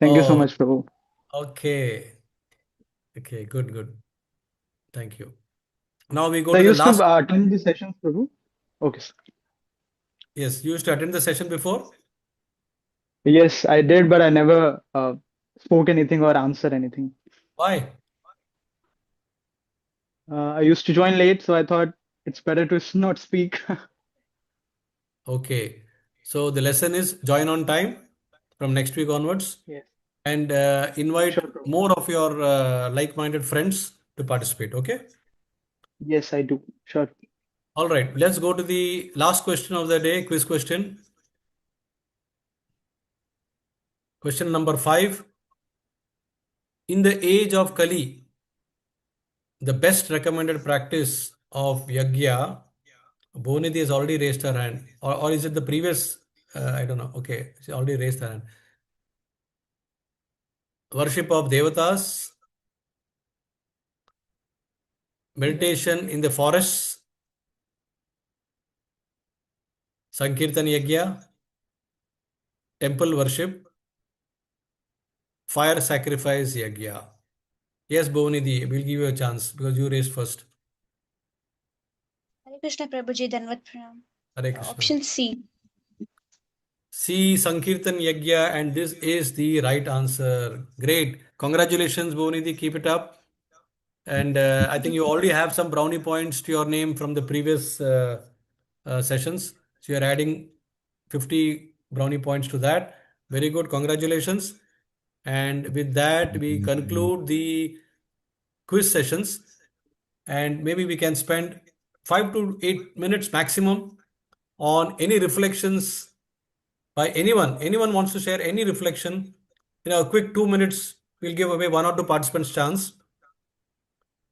Thank you so Oh, much, Prabhu. okay. Okay, good, good. Thank you. Now we go So I to the used to last. attend the sessions, Prabhu. Okay, sir. Yes, you used to attend the session before? Yes, I did, but I never spoke anything or answered anything. Why? I used to join late, so I thought it's better to not speak. Okay. So the lesson is join on time from next week onwards Yes, and invite sure, Prabhu. more of your like-minded friends to participate. Okay. Yes, I do. Sure. All right. Let's go to the last question of the day, quiz question. Question number 5. In the age of Kali, the best recommended practice of yajna, Bhunidhi has already raised her hand. Or is it the previous? I don't know. Okay. She already raised her hand. Worship of devatas, meditation in the forests, Sankirtan Yajna, temple worship, fire sacrifice Yajna. Yes, Bhuvanidhi, we'll give you a chance because you raised first. Hare Krishna Prabhuji, Danvat Pranam. Hare Krishna. Option C. C, Sankirtan Yajna, and this is the right answer. Great. Congratulations, Bhuvanidhi. Keep it up. And I think you already have some brownie points to your name from the previous sessions. So you're adding 50 brownie points to that. Very good. Congratulations. And with that, we conclude the quiz sessions. And maybe we can spend 5 to 8 minutes maximum on any reflections by anyone. Anyone wants to share any reflection? A quick 2 minutes. We'll give away 1 or 2 participants chance.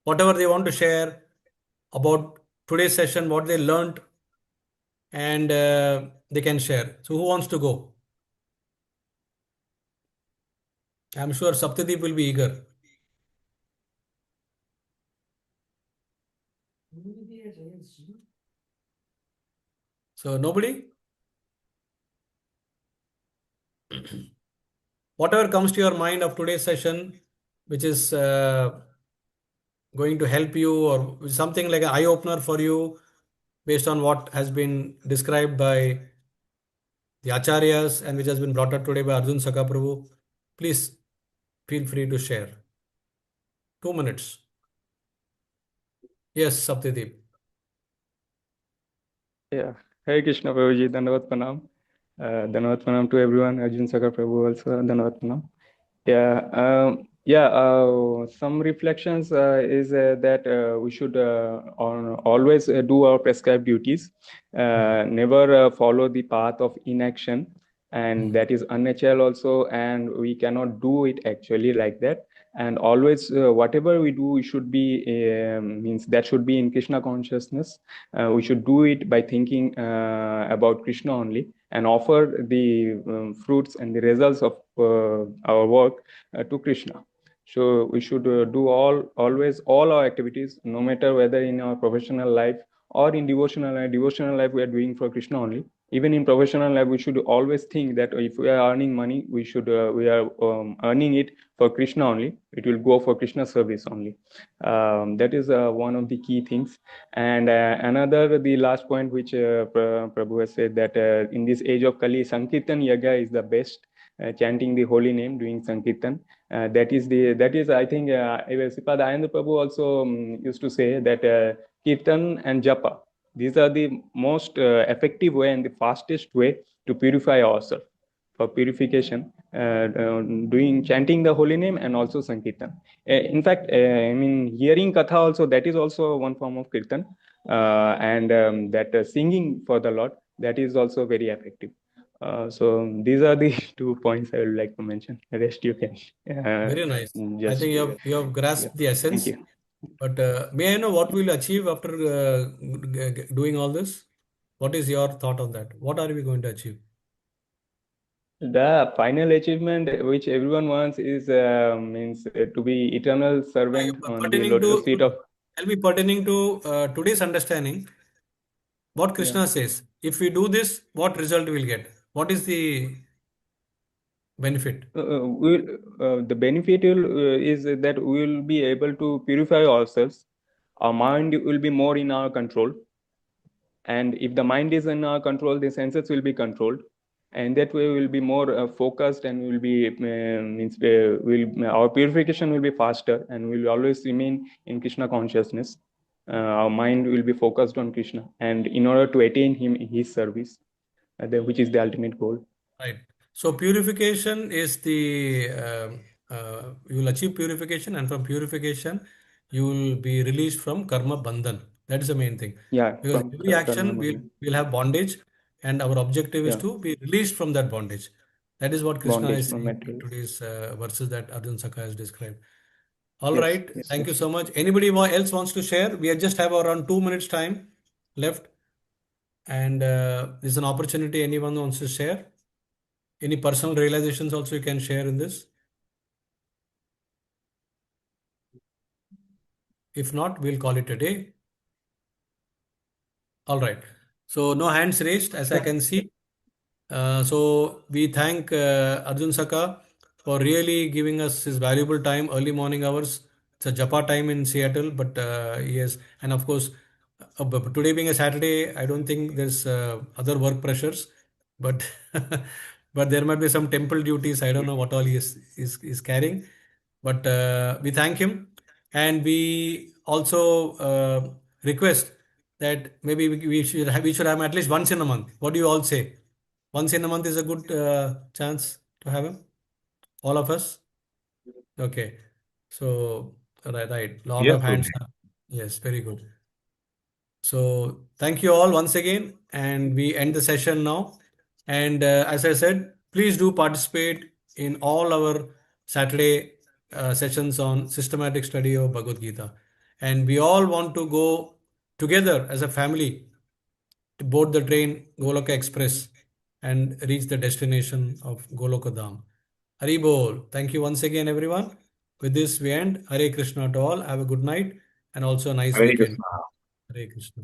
Whatever they want to share about today's session, what they learned, and they can share. So who wants to go? I'm sure Saptadeep will be eager. So nobody? Whatever comes to your mind of today's session, which is going to help you or something like an eye-opener for you based on what has been described by the Acharyas and which has been brought up today by Arjun Saka Prabhu, please feel free to share. 2 minutes. Yes, Saptadeep. Yeah, Hare Krishna Prabhuji, Dandavat Pranam. Dandavat Pranam to everyone. Arjun Sakar Prabhu also, Dandavat Pranam. Some reflections is that we should always do our prescribed duties, never follow the path of inaction, and that is unnatural also, and we cannot do it actually like that. And always, whatever we do, we should be means that should be in Krishna consciousness. We should do it by thinking about Krishna only, and offer the fruits and the results of our work to Krishna. So we should do always all our activities, no matter whether in our professional life or in devotional life. Devotional life we are doing for Krishna only. Even in professional life, we should always think that if we are earning money, we are earning it for Krishna only. It will go for Krishna service only. That is one of the key things. And the last point which Prabhu has said, that in this age of Kali, Sankirtan Yaga is the best. Chanting the holy name, doing Sankirtan. That is I think Sripad Ayendra Prabhu also used to say that Kirtan and Japa, these are the most effective way and the fastest way to purify ourselves. For purification, doing chanting the holy name and also Sankirtan. In fact, hearing Katha also, that is also one form of Kirtan. And that singing for the Lord, that is also very effective. So these are the 2 points I would like to mention. The rest you can. Very nice. I think you have grasped the essence. Thank you. But may I know what we'll achieve after doing all this? What is your thought on that? What are we going to achieve? The final achievement which everyone wants is to be eternal servant on the lotus feet of. I'll be pertaining to today's understanding. What Krishna says, if we do this, what result we'll get? What is the benefit? The benefit is that we will be able to purify ourselves. Our mind will be more in our control. And if the mind is in our control, the senses will be controlled. And that way we will be more focused, and will be our purification will be faster, and we will always remain in Krishna consciousness. Our mind will be focused on Krishna, and in order to attain his service, which is the ultimate goal. Right. So purification is you will achieve purification, and from purification, you will be released from karma bandhan. That is the main thing. Yeah. Because every action will have bondage, and our objective is to be released from that bondage. That is what Krishna is saying in today's verses that Arjun Saka has described. All right. Thank you so much. Anybody else wants to share? We just have around 2 minutes time left. And there's an opportunity. Anyone wants to share? Any personal realizations also you can share in this? If not, we'll call it a day. All right. So no hands raised as I can see. So we thank Arjun Saka for really giving us his valuable time, early morning hours. It's a japa time in Seattle, but yes, and of course, but today being a Saturday, I don't think there's other work pressures, but but there might be some temple duties. I don't know what all he is carrying, but we thank him, and we also request that maybe we should have him at least once in a month. What do you all say? Once in a month is a good chance to have him, all of us. Okay, so right, lot Yes, of hands Guruji. up. Yes, very good. So thank you all once again, and we end the session now. And as I said, please do participate in all our Saturday sessions on systematic study of Bhagavad Gita. And we all want to go together as a family to board the train Goloka Express and reach the destination of Goloka Dham. Hari Bol. Thank you once again, everyone. With this, we end. Hare Krishna to all. Have a good night and also a nice Hare weekend. Krishna. Hare Krishna.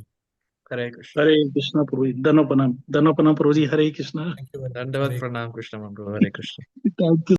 Hare Krishna. Hare Krishna Prabhuji. Dhanapana Prabhuji. Hare Krishna. Thank you very much. Dandavat Hare pranam Krishna Mandu. Hare Krishna. Thank you.